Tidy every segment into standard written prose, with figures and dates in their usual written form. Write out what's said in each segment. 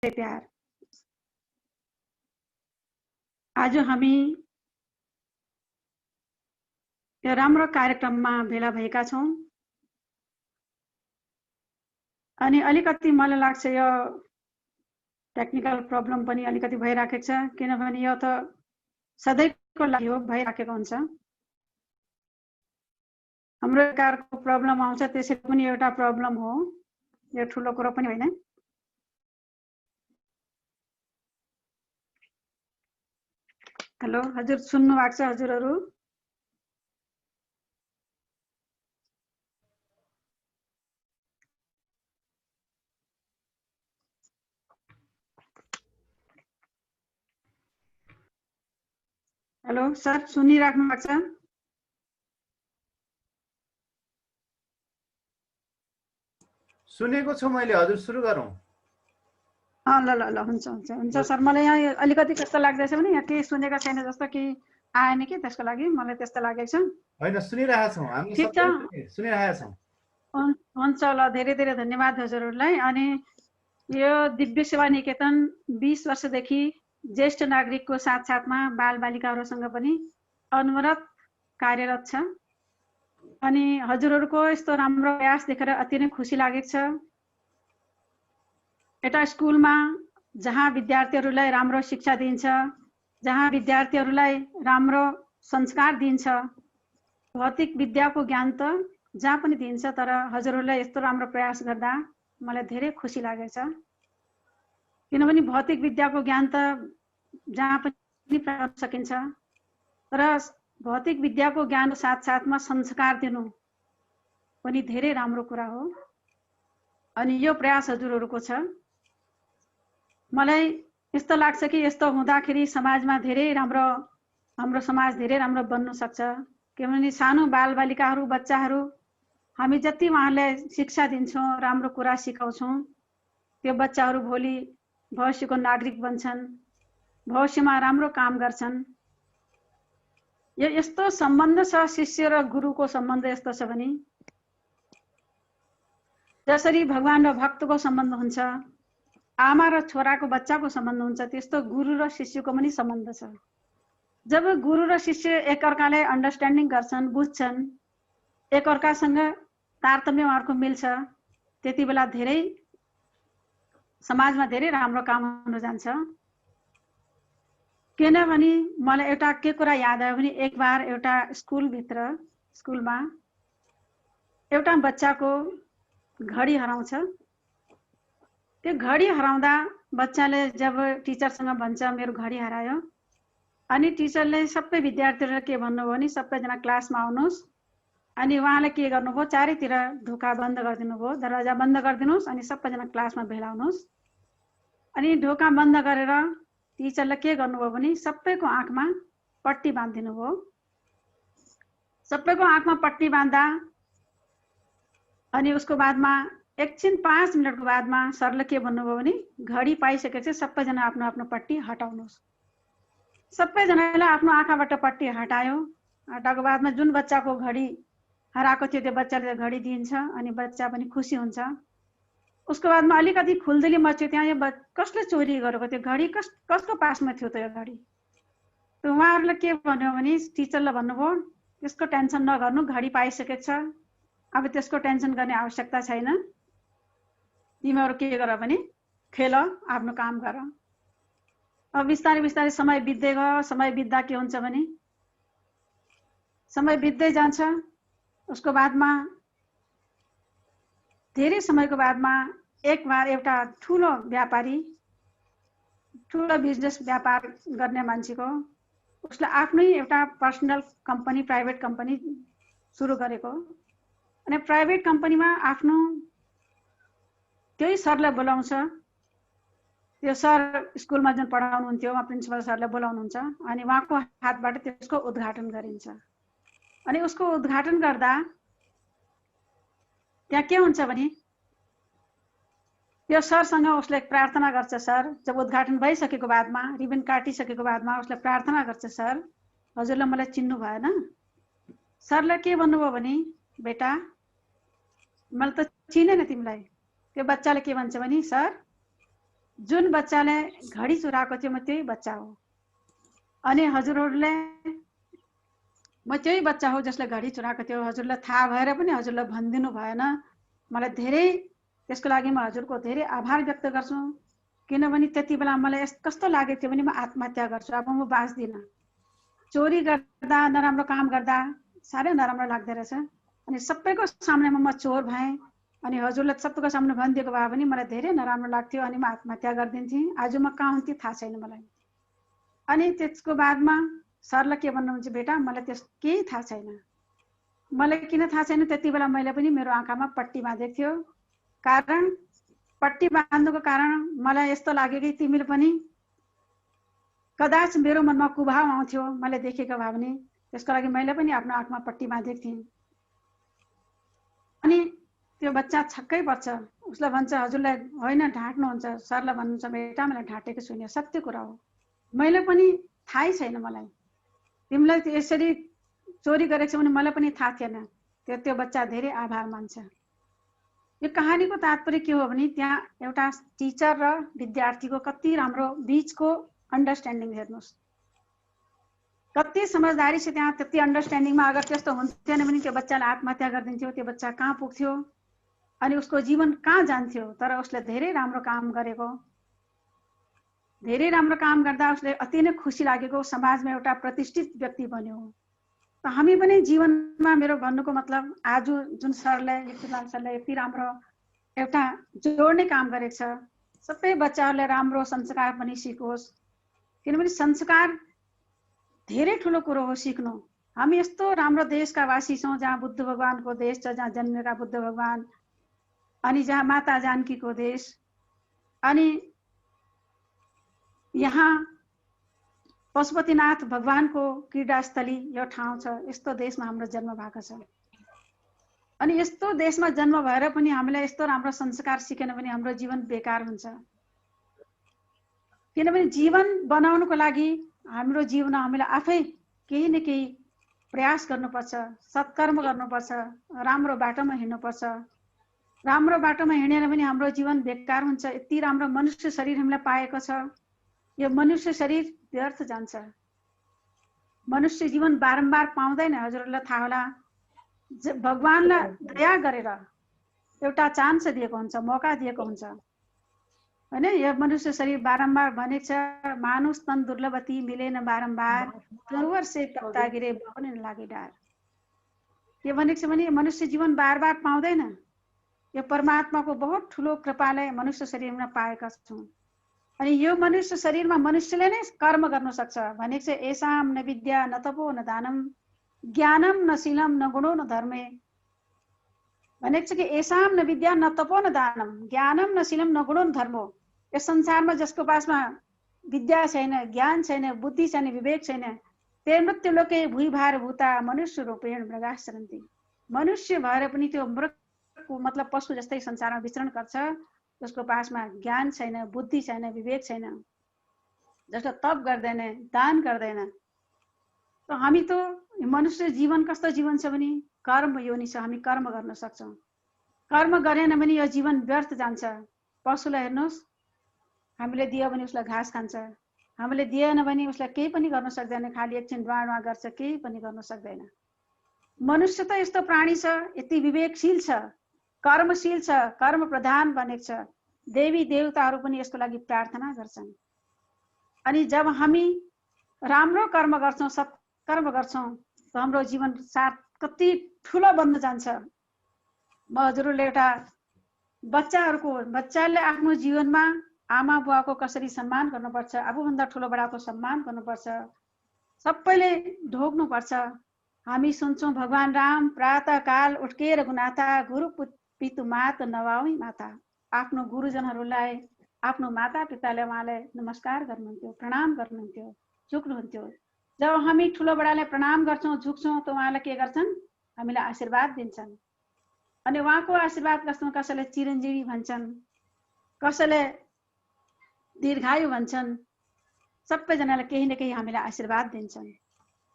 प्यार। आज हामी यो राम्रो कार्यक्रममा भेला भएका छौं अनि अलिकति मलाई लाग्छ यो टेक्निकल प्रब्लम पनि अलिकति भइराखेको छ, किनभने यो त सधैँको लागि हो, भइराखेको हुन्छ। हाम्रो कारको प्रब्लम आउँछ, त्यसै पनि एउटा प्रब्लम हो, यो ठुलो कुरो पनि होइन। हेलो हजुर, सुन्नु भएको छ हजुरहरू? हेलो सर, सुनिराख्नु भएको छ? सुनेको छु मैले, हजुर सुरु गरौँ। ल ल ल हुन्छ हुन्छ हुन्छ सर, मलाई यहाँ अलिकति कस्तो लाग्दैछ भने यहाँ केही सुनेको छैन जस्तो कि आएन कि, त्यसको लागि मलाई त्यस्तो लागेको छ। हैन, सुनिरहेका छौं हामी, ठीक छ, सुनिरहेका छौं। हुन्छ ल, धेरै धेरै धन्यवाद हजुरहरूलाई। अनि यो दिव्य सेवा निकेतन 20 वर्षदेखि ज्येष्ठ नागरिकको साथसाथमा बालबालिकाहरूसँग पनि अनवरत कार्यरत छ। अनि हजुरहरूको यस्तो राम्रो प्रयास देखेर अति नै खुसी लागेको छ। एउटा स्कुलमा जहाँ विद्यार्थीहरूलाई राम्रो शिक्षा दिन्छ, जहाँ विद्यार्थीहरूलाई राम्रो संस्कार दिन्छ, भौतिक विद्याको ज्ञान त जहाँ पनि दिन्छ, तर हजुरहरूले यस्तो राम्रो प्रयास गर्दा मलाई धेरै खुसी लागेको छ। किनभने भौतिक विद्याको ज्ञान त जहाँ पनि प्राप्त सकिन्छ, तर भौतिक विद्याको ज्ञान साथसाथमा संस्कार दिनु पनि धेरै राम्रो कुरा हो। अनि यो प्रयास हजुरहरूको छ। मलाई यस्तो लाग्छ कि यस्तो हुँदाखेरि समाजमा धेरै राम्रो, हाम्रो समाज धेरै राम्रो बन्न सक्छ। किनभने सानो बालबालिकाहरू, बच्चाहरू हामी जति उहाँलाई शिक्षा दिन्छौँ, राम्रो कुरा सिकाउँछौँ, त्यो बच्चाहरू भोलि भविष्यको नागरिक बन्छन्, भविष्यमा राम्रो काम गर्छन्। यो यस्तो सम्बन्ध छ, शिष्य र गुरुको सम्बन्ध यस्तो छ भने जसरी भगवान र भक्तको सम्बन्ध हुन्छ, आमा र छोराको बच्चाको सम्बन्ध हुन्छ, त्यस्तो गुरु र शिष्यको पनि सम्बन्ध छ। जब गुरु र शिष्य एकअर्कालाई अन्डरस्ट्यान्डिङ गर्छन्, बुझ्छन्, एकअर्कासँग तारतम्य उहाँहरूको मिल्छ, त्यति बेला धेरै समाजमा धेरै राम्रो काम हुन जान्छ। किनभने मलाई एउटा के कुरा याद आयो भने एक बार एउटा स्कुलमा एउटा बच्चाको घडी हराउँछ। त्यो घडी हराउँदा बच्चाले जब टिचरसँग भन्छ मेरो घडी हरायो, अनि टिचरले सबै विद्यार्थीहरूलाई के भन्नुभयो भने सबैजना क्लासमा आउनुहोस्, अनि उहाँले के गर्नुभयो, चारैतिर ढोका बन्द गरिदिनु भयो, दरवाजा बन्द गरिदिनुहोस्, अनि सबैजना क्लासमा भेला हुनुहोस्। अनि ढोका बन्द गरेर टिचरले के गर्नुभयो भने सबैको आँखमा पट्टी बाँधिदिनु भयो। सबैको आँखमा पट्टी बाँध्दा अनि उसको बादमा एकछिन 5 मिनटको बादमा सरले के भन्नुभयो भने घडी पाइसकेपछि सबैजना आफ्नो आफ्नो पट्टी हटाउनुहोस्। सबैजनाले आफ्नो आँखाबाट पट्टी हटायो। हटाएको बादमा जुन बच्चाको घडी हराएको थियो त्यो बच्चाले घडी दिन्छ अनि बच्चा पनि खुसी हुन्छ। उसको बादमा अलिकति खुल्दुली मच्यो, त्यहाँ यो कसले चोरी गरेको, त्यो घडी कसको पासमा थियो त यो घडी। त उहाँहरूले के भन्यो भने टिचरले भन्नुभयो त्यसको टेन्सन नगर्नु, घडी पाइसकेको छ, अब त्यसको टेन्सन गर्ने आवश्यकता छैन, तिमीहरू के गर भने खेल, आफ्नो काम गर। अब बिस्तारै बिस्तारै समय बित्दै गयो। समय बित्दा के हुन्छ भने समय बित्दै जान्छ। उसको बादमा धेरै समयको बादमा एक बार एउटा ठुलो व्यापारी, ठुलो बिजनेस व्यापार गर्ने मान्छेको उसले आफ्नै एउटा पर्सनल कम्पनी, प्राइभेट कम्पनी सुरु गरेको। अनि प्राइभेट कम्पनीमा आफ्नो त्यही सरलाई बोलाउँछ। त्यो सर स्कुलमा जुन पढाउनुहुन्थ्यो उहाँ प्रिन्सिपल सरलाई बोलाउनुहुन्छ अनि उहाँको हातबाट त्यसको उद्घाटन गरिन्छ। अनि उसको उद्घाटन गर्दा त्यहाँ के हुन्छ भने त्यो सरसँग उसले प्रार्थना गर्छ। सर, जब उद्घाटन भइसकेको बादमा, रिबन काटिसकेको बादमा उसले प्रार्थना गर्छ, सर हजुरले मलाई चिन्नु भएन। सरले के भन्नुभयो भने बेटा मैले त चिनेन तिमीलाई। त्यो बच्चाले के भन्छ भने सर जुन बच्चाले घडी चुराएको थियो म त्यही बच्चा हो। अनि हजुरहरूले म त्यही बच्चा हो जसले घडी चुराएको थियो। हजुरलाई थाहा भएर पनि हजुरलाई भनिदिनु भएन। मलाई धेरै त्यसको लागि म हजुरको धेरै आभार व्यक्त गर्छु। किनभने त्यति बेला मलाई कस्तो लागेको थियो भने म आत्महत्या गर्छु, अब म बाँच्दिनँ। चोरी गर्दा, नराम्रो काम गर्दा साह्रै नराम्रो लाग्दो रहेछ। अनि सबैको सामनेमा म चोर भएँ। अनि हजुरले सबैको सामने भनिदिएको भए पनि मलाई धेरै नराम्रो लाग्थ्यो अनि म आत्महत्या गरिदिन्थेँ। आज म कहाँ हुन्थेँ थाहा छैन मलाई। अनि त्यसको बादमा सरले के भन्नुहुन्छ, बेटा मलाई त्यस केही थाहा छैन। मलाई किन थाहा छैन, त्यति बेला मैले पनि मेरो आँखामा पट्टी बाँधेको थियो। कारण पट्टी बाँध्नुको कारण मलाई यस्तो लाग्यो कि तिमीले पनि कदाच मेरो मनमा कुभाव आउँथ्यो मैले देखेको भए भने। त्यसको लागि मैले पनि आफ्नो आँखमा पट्टी बाँधेको थिएँ। अनि त्यो बच्चा छक्कै पर्छ। उसलाई भन्छ, हजुरलाई होइन ढाँट्नुहुन्छ। सरलाई भन्नुहुन्छ, बेटा मलाई ढाँटेको छुइनँ, सत्य कुरा हो। मैले पनि थाहै छैन मलाई। तिमीलाई यसरी चोरी गरेको छ भने मलाई पनि थाहा थिएन। त्यो बच्चा धेरै आभार मान्छ। यो कहानीको तात्पर्य के हो भने त्यहाँ एउटा टिचर र विद्यार्थीको कति राम्रो बीचको अन्डरस्ट्यान्डिङ हेर्नुहोस्। कति समझदारी छ त्यहाँ। त्यति अन्डरस्ट्यान्डिङमा अगर त्यस्तो हुन्थेन भने त्यो बच्चाले आत्महत्या गरिदिन्थ्यो। त्यो बच्चा कहाँ पुग्थ्यो अनि उसको जीवन कहाँ जान्थ्यो। तर उसले धेरै राम्रो काम गरेको। धेरै राम्रो काम गर्दा उसले अति नै खुसी लागेको। समाजमा एउटा प्रतिष्ठित व्यक्ति बन्यो। त हामी पनि जीवनमा, मेरो भन्नुको मतलब आज जुन सरले, युक्तिलाल सरले यति राम्रो एउटा जोड्ने काम गरेको छ, सबै बच्चाहरूले राम्रो संस्कार पनि सिकोस्। किनभने संस्कार धेरै ठुलो कुरो हो सिक्नु। हामी यस्तो राम्रो देशका वासी छौँ जहाँ बुद्ध भगवानको देश छ, जहाँ जन्मेका बुद्ध भगवान, अनि जहाँ माता जानकीको देश, अनि यहाँ पशुपतिनाथ भगवानको क्रीडास्थली यो ठाउँ छ। यस्तो देशमा हाम्रो जन्म भएको छ। अनि यस्तो देशमा जन्म भएर पनि हामीलाई यस्तो राम्रो संस्कार सिकेन भने हाम्रो जीवन बेकार हुन्छ। किनभने जीवन बनाउनको लागि हाम्रो जीवन हामीलाई आफै केही न केही प्रयास गर्नुपर्छ, सत्कर्म गर्नुपर्छ, राम्रो बाटोमा हिँड्नुपर्छ। राम्रो बाटोमा हिँडेन भने हाम्रो जीवन बेकार हुन्छ। यति राम्रो मनुष्य शरीर हामीलाई पाएको छ, यो मनुष्य शरीर व्यर्थ जान्छ। मनुष्य जीवन बारम्बार पाउँदैन। हजुरहरूलाई थाहा होला, भगवानलाई दया गरेर एउटा चान्स दिएको हुन्छ, मौका दिएको हुन्छ हैन। यो मनुष्य शरीर बारम्बार भनेको छ, मानुष तन दुर्लभती मिलेन बारम्बार, तरुवर से तप्ता गिरे बहने लागे डार। के भनेको छ भने मनुष्य जीवन बार बार पाउँदैन। यो परमात्माको बहुत ठुलो कृपाले मनुष्य शरीरमा पाएका छौँ। अनि यो मनुष्य शरीरमा मनुष्यले नै कर्म गर्न सक्छ। भनेको छ, एसाम न विद्या न तपो न दानम ज्ञानम न शीलम न गुणो न धर्मे। भनेको छ कि एसाम न विद्या न तपो न दानम ज्ञानम न शीलम न गुणो न धर्मो। यस संसारमा जसको पासमा विद्या छैन, ज्ञान छैन, बुद्धि छैन, विवेक छैन, ते मृत्यु लोके भूभार भूता मनुष्य रूपेण मृगाश्रन्ति। मनुष्य भएर पनि त्यो मृगको मतलब पशु जस्तै संसारमा विचरण गर्छ। जसको पासमा ज्ञान छैन, बुद्धि छैन, विवेक छैन, जसले तप गर्दैन, दान गर्दैन। त हामी त मनुष्य जीवन कस्तो जीवन छ भने कर्म योनि छ। हामी कर्म गर्न सक्छौँ। कर्म गरेन भने यो जीवन व्यर्थ जान्छ। पशुलाई हेर्नुहोस्, हामीले दियो भने उसलाई घाँस खान्छ, हामीले दिएन भने उसलाई केही पनि गर्न सक्दैन। खाली एकछिन ड्वाडवा गर्छ, केही पनि गर्न सक्दैन। मनुष्य त यस्तो प्राणी छ, यति विवेकशील छ, कर्मशील छ, कर्म प्रधान बनेको छ। देवी देवताहरू पनि यसको लागि प्रार्थना गर्छन्। अनि जब हामी राम्रो कर्म गर्छौँ, सत्कर्म गर्छौँ, त हाम्रो जीवन साथ कति ठुलो बन्न जान्छ। म हजुरहरूले एउटा बच्चाले आफ्नो जीवनमा आमा बुवाको कसरी सम्मान गर्नुपर्छ, आफूभन्दा ठुलो बडाको सम्मान गर्नुपर्छ, सबैले ढोग्नुपर्छ। हामी सुन्छौँ भगवान राम प्रातः काल उठ्केर गुनाता गुरु पितु मात नवाई माता। आफ्नो गुरुजनहरूलाई, आफ्नो माता पिताले उहाँलाई नमस्कार गर्नुहुन्थ्यो, प्रणाम गर्नुहुन्थ्यो, झुक्नुहुन्थ्यो। जब हामी ठुलो बडालाई प्रणाम गर्छौँ, झुक्छौँ, त उहाँले के गर्छन्, हामीलाई आशीर्वाद दिन्छन्। अनि उहाँको आशीर्वाद गर्छौँ। कसैले चिरञ्जीवी भन्छन्, कसैले दीर्घायु भन्छन्। सबैजनाले केही न केही हामीलाई आशीर्वाद दिन्छन्।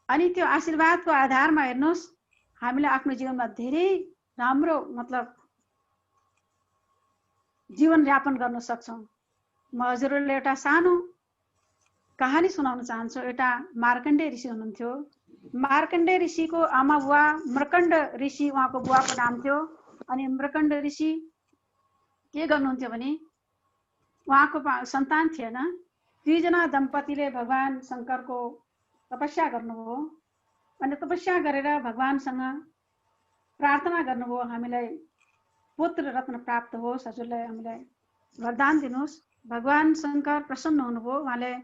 अनि त्यो आशीर्वादको आधारमा हेर्नुहोस्, हामीले आफ्नो जीवनमा धेरै राम्रो मतलब जीवन यापन गर्न सक्छौँ। म हजुरहरूले एउटा सानो कहानी सुनाउन चाहन्छु। एउटा मार्कण्डेय ऋषि हुनुहुन्थ्यो। मार्कण्डेय ऋषिको आमा बुवा मृकण्ड ऋषि उहाँको बुवाको नाम थियो। अनि मृकण्ड ऋषि के गर्नुहुन्थ्यो भने उहाँको सन्तान थिएन। दुईजना दम्पतिले भगवान शङ्करको तपस्या गर्नुभयो। अनि तपस्या गरेर भगवानसँग प्रार्थना गर्नुभयो, हामीलाई पुत्र रत्न प्राप्त होस्, हजुरलाई हामीलाई वरदान दिनुहोस्। भगवान शङ्कर प्रसन्न हुनुभयो। उहाँले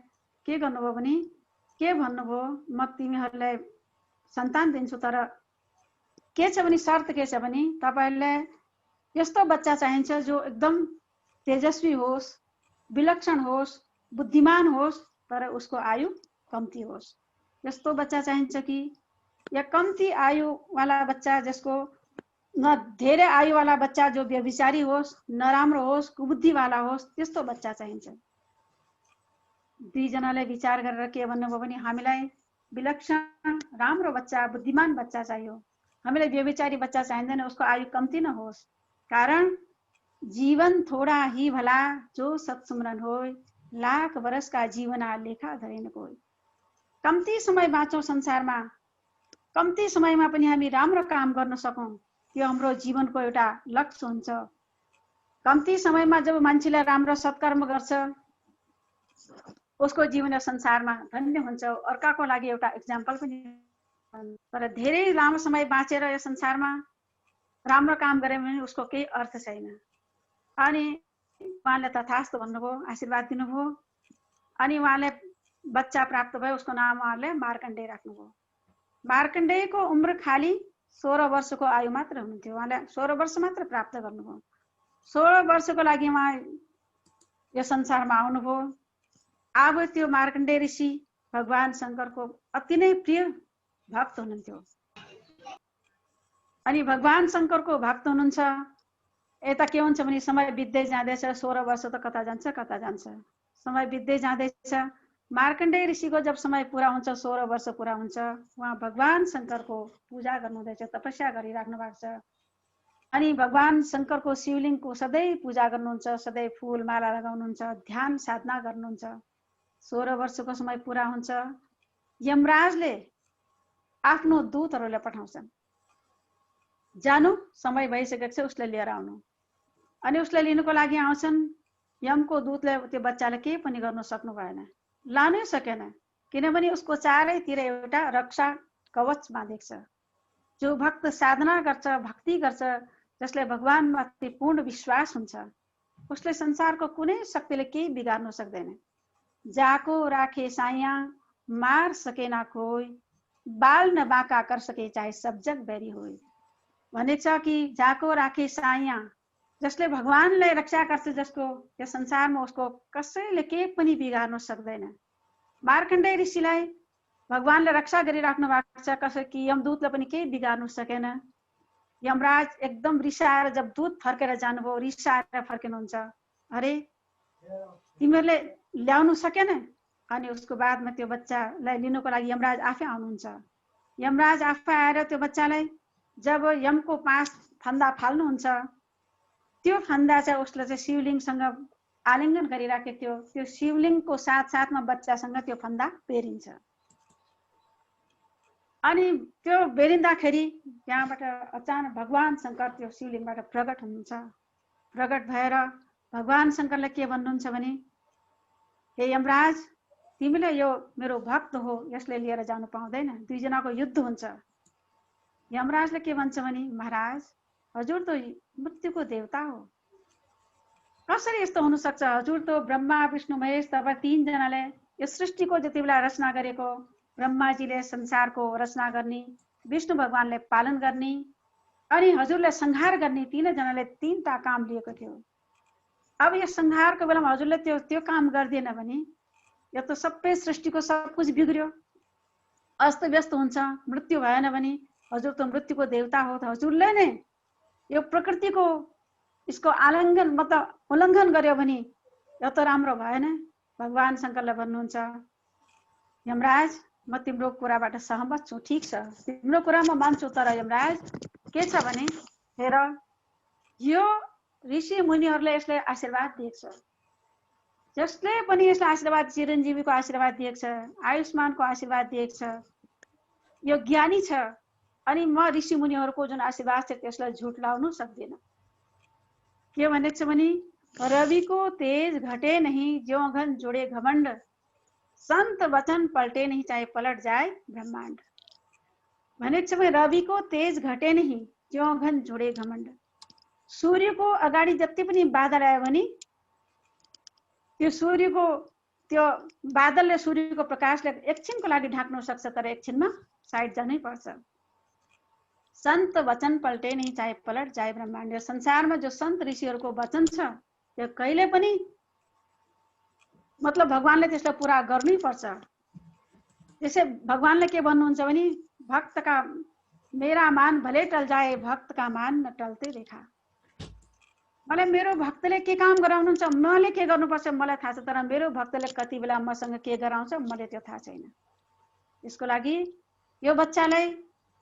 के गर्नुभयो भने के भन्नुभयो, म तिमीहरूलाई सन्तान दिन्छु, तर के छ भने शर्त के छ भने तपाईहरुलाई यस्तो बच्चा चाहिन्छ जो एकदम तेजस्वी होस्, विलक्षण होस्, बुद्धिमान होस्, तर उसको आयु कम्ती होस्। यस्तो बच्चा चाहिन्छ कि या कम्ती आयु वाला बच्चा, जसको न धेरै आयु वाला बच्चा जो व्यभिचारी होस्, नराम्रो होस्, कुबुद्धि वाला होस्, त्यस्तो बच्चा चाहिन्छ। दुईजनाले विचार गरेर के भन्नुभयो भने हामीलाई विलक्षण राम्रो बच्चा, बुद्धिमान बच्चा चाहियो। हामीलाई व्यभिचारी बच्चा चाहिँदैन, उसको आयु कम्ती न होस्। कारण जीवन थोड़ा ही भला, जो सत्सुमरन होय, लाख वर्ष का जीवना लेखा धरेन कोई। कम्ती समय बाँचौं संसारमा, कम्ती समयमा पनि हामी राम्रो काम गर्न सकौं, त्यो हाम्रो जीवनको एउटा लक्ष्य हुन्छ। कम्ती समयमा जब मान्छेले राम्रो सत्कर्म गर्छ, उसको जीवन संसारमा धन्य हुन्छ, अर्काको लागि एउटा एक्जाम्पल पनि। तर धेरै लामो समय बाँचेर यो संसारमा राम्रो काम गरे भने उसको केही अर्थ छैन। अनि उहाँले तथास्तु भन्नुभयो, आशीर्वाद दिनुभयो। अनि उहाँले बच्चा प्राप्त भयो, उसको नाम उहाँले मार्कण्डेय राख्नुभयो। मार्कण्डेयको उम्र खाली 16 वर्षको आयु मात्र हुन्थ्यो। उहाँले 16 वर्ष मात्र प्राप्त गर्नुभयो। 16 वर्षको लागि उहाँ यो संसारमा आउनुभयो। अब त्यो मार्कण्डेय ऋषि भगवान शङ्करको अति नै प्रिय भक्त हुनुहुन्थ्यो। अनि भगवान शङ्करको भक्त हुनुहुन्छ। यता के हुन्छ भने समय बित्दै जाँदैछ, 16 वर्ष त कता जान्छ कता जान्छ, समय बित्दै जाँदैछ। मार्कण्डेय ऋषिको जब समय पूरा हुन्छ, 16 वर्ष पूरा हुन्छ, उहाँ भगवान शङ्करको पूजा गर्नुहुँदैछ, तपस्या गरिराख्नु भएको छ। अनि भगवान शङ्करको शिवलिङ्गको सधैँ पूजा गर्नुहुन्छ, सधैँ फूल माला लगाउनुहुन्छ, ध्यान साधना गर्नुहुन्छ। 16 वर्षको समय पूरा हुन्छ, यमराजले आफ्नो दूतहरूलाई पठाउँछन्, जानु समय भइसकेको छ, उसलाई लिएर आउनु। अनि उसलाई लिनुको लागि आउँछन्। यमको दूतले त्यो बच्चाले केही पनि गर्न सक्नु भएन, लानै सकेन, किनभने उसको चारैतिर एउटा रक्षा कवच बाँधेको छ। जो भक्त साधना गर्छ, भक्ति गर्छ, जसले भगवानमाथि पूर्ण विश्वास हुन्छ, उसले संसारको कुनै शक्तिले केही बिगार्न सक्दैन। जाको राखे साइया, मार सकेना कोई, बाल न बाँका कर सके चाहे सब जग बैरी होई। भनेछ कि जाको राखे साइया, जसले भगवानलाई रक्षा गर्छ, जसको यो संसारमा उसको कसैले केही पनि बिगार्न सक्दैन। मार्कण्डेय ऋषिलाई भगवानले रक्षा गरिराख्नु भएको छ, कसै कि यमदूतले पनि केही बिगार्नु सकेन। यमराज एकदम रिसाएर जब दूत फर्केर जानुभयो, रिसाएर फर्किनुहुन्छ, अरे तिमीहरूले ल्याउनु सकेन। अनि उसको बादमा त्यो बच्चालाई लिनुको लागि यमराज आफै आउनुहुन्छ। यमराज आफै आएर त्यो बच्चालाई जब यमको पास फन्दा फाल्नुहुन्छ, त्यो फन्दा चाहिँ उसले चाहिँ शिवलिङ्गसँग आलिङ्गन गरिराखेको थियो। त्यो शिवलिङ्गको साथसाथमा बच्चासँग त्यो फन्दा बेरिन्छ। अनि त्यो बेरिँदाखेरि त्यहाँबाट अचानक भगवान शङ्कर त्यो शिवलिङ्गबाट प्रकट हुनुहुन्छ। प्रकट भएर भगवान शङ्करले के भन्नुहुन्छ भने, हे यमराज, तिमीले यो मेरो भक्त हो, यसले लिएर जानु पाउँदैन, दुईजनाको युद्ध हुन्छ। यमराजले के भन्छ भने, महाराज हजुर त मृत्युको देवता हो, कसरी यस्तो हुन सक्छ? हजुर त ब्रह्मा विष्णु महेश तपाईँ तीनजनाले यो सृष्टिको जति बेला रचना गरेको, ब्रह्माजीले संसारको रचना गर्ने, विष्णु भगवानले पालन गर्ने, अनि हजुरले संहार गर्ने, तीनजनाले तीनटा काम लिएको थियो। अब यो संहारको बेलामा हजुरले त्यो काम गर्दिएन भने यो त सबै सृष्टिको सब कुछ बिग्रियो, अस्त व्यस्त हुन्छ। मृत्यु भएन भने हजुर त मृत्युको देवता हो, त हजुरले नै यो प्रकृतिको इसको आलिङ्गन मतलब उल्लङ्घन गर्यो भने यो त राम्रो भएन। भगवान शङ्करले भन्नुहुन्छ, यमराज म तिम्रो कुराबाट सहमत छु, ठीक छ, तिम्रो कुरा म मान्छु, तर यमराज के छ भने हेर, यो ऋषि मुनिहरूले यसले आशीर्वाद दिएको छ, जसले पनि यसलाई आशीर्वाद, चिरञ्जीवीको आशीर्वाद दिएको छ, आयुष्मानको आशीर्वाद दिएको छ, यो ज्ञानी छ, अनि म ऋषि मुनिहरूको जुन आशीर्वाद छ त्यसलाई झुट लाउनु सक्दिन। के भनेको छ भने रवि को तेज घटे नहीं, ज्यों घन जुड़े घमंड, संत वचन पलटे नहीं, चाहे पलट जाए ब्रह्मांड। भनेको छ भने रविको तेज घटे नहीं, ज्यों घन जुड़े घमंड। सूर्यको अगाडि जति पनि बादल आयो भने त्यो सूर्यको त्यो बादलले सूर्यको प्रकाशले एकछिनको लागि ढाक्न सक्छ, तर एकछिनमा साइड जानै पर्छ। संत वचन पल्टे नहीं, चाहे पलट जाए ब्रह्माण्ड। संसारमा जो संत ऋषिहरूको वचन छ त्यो कहिले पनि मतलब भगवानले त्यसलाई पूरा गर्नै पर्छ। त्यसै भगवानले के भन्नुहुन्छ भने भक्तका मेरा मान भले टल जाए, भक्तका मान न टलते देखा। मलाई मेरो भक्तले के काम गराउनुहुन्छ, मैले के गर्नुपर्छ मलाई थाहा छ, तर मेरो भक्तले कति बेला मसँग के गराउँछ मलाई त्यो थाहा छैन। यसको लागि यो बच्चालाई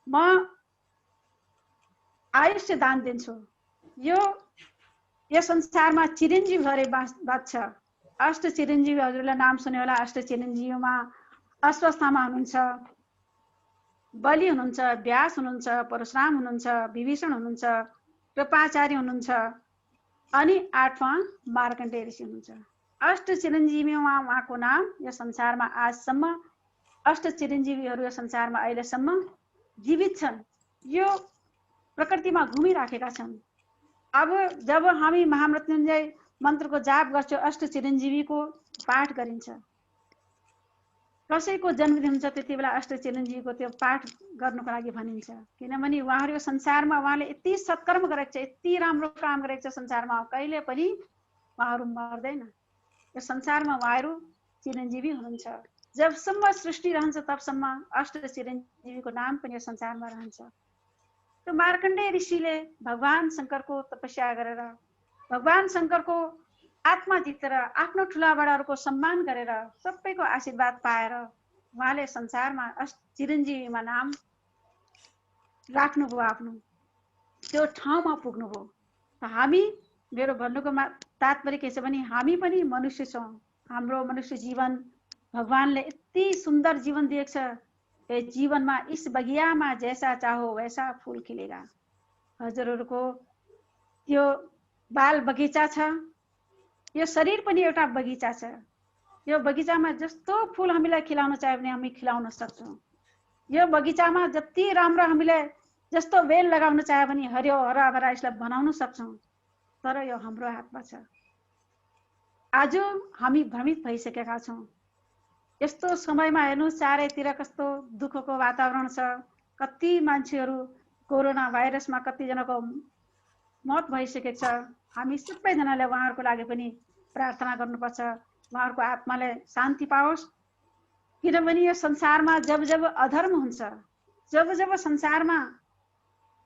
म आयुष्य दान दिन्छु। यो संसारमा चिरञ्जीवी भएर बाँच्छ। अष्ट चिरञ्जीवी हजुरलाई नाम सुन्यो होला। अष्ट चिरञ्जीवीमा अश्वत्थामा हुनुहुन्छ, बलि हुनुहुन्छ, व्यास हुनुहुन्छ, परशुराम हुनुहुन्छ, विभीषण हुनुहुन्छ, कृपाचार्य हुनुहुन्छ, अनि 8वां मार्कण्डेय ऋषि हुनुहुन्छ। अष्ट चिरञ्जीवीमा उहाँको नाम यो संसारमा आजसम्म अष्ट चिरञ्जीवीहरू यो संसारमा अहिलेसम्म जीवित छन्, यो प्रकृतिमा घुमिराखेका छन्। अब जब हामी महामृत्युञ्जय मन्त्रको जाप गर्छौँ, अष्ट चिरञ्जीवीको पाठ गरिन्छ। कसैको जन्मदिन हुन्छ त्यति बेला अष्ट चिरञ्जीवीको त्यो पाठ गर्नुको लागि भनिन्छ, किनभने उहाँहरू यो संसारमा उहाँले यति सत्कर्म गरेको छ, यति राम्रो काम गरेको छ संसारमा, कहिले पनि उहाँहरू मर्दैन। यो संसारमा उहाँहरू चिरञ्जीवी हुनुहुन्छ। जबसम्म सृष्टि रहन्छ तबसम्म अष्ट चिरञ्जीवीको नाम पनि यो संसारमा रहन्छ। त्यो मार्कण्डेय ऋषिले भगवान शङ्करको तपस्या गरेर, भगवान शङ्करको आत्मा जितेर, आफ्नो ठुला बडाहरूको सम्मान गरेर, सबैको आशीर्वाद पाएर उहाँले संसारमा चिरञ्जीवीमा नाम राख्नुभयो, आफ्नो त्यो ठाउँमा पुग्नुभयो। हामी, मेरो भन्नुको तात्पर्य के छ भने हामी पनि मनुष्य छौँ। हाम्रो मनुष्य जीवन भगवानले यति सुन्दर जीवन दिएको छ। ये जीवनमा इस बगियामा जैसा चाहो वैसा फूल खिलेगा। हजुरहरूको त्यो बाल बगैँचा छ, यो शरीर पनि एउटा बगैँचा छ। यो बगैँचामा जस्तो फूल हामीलाई खिलाउन चाह्यो भने हामी खिलाउन सक्छौँ। यो बगैँचामा जति राम्रो हामीले जस्तो बेल लगाउन चाह्यो भने हरियो हराभरा यसलाई बनाउन सक्छौँ, तर यो हाम्रो हातमा छ। आज हामी भ्रमित भइसकेका छौँ। यस्तो समयमा हेर्नुहोस् चारैतिर कस्तो दुःखको वातावरण छ। कति मान्छेहरू कोरोना भाइरसमा कतिजनाको मौत भइसकेको छ। हामी सबैजनाले उहाँहरूको लागि पनि प्रार्थना गर्नुपर्छ, उहाँहरूको आत्माले शान्ति पाओस्। किनभने यो संसारमा जब जब अधर्म हुन्छ, जब जब संसारमा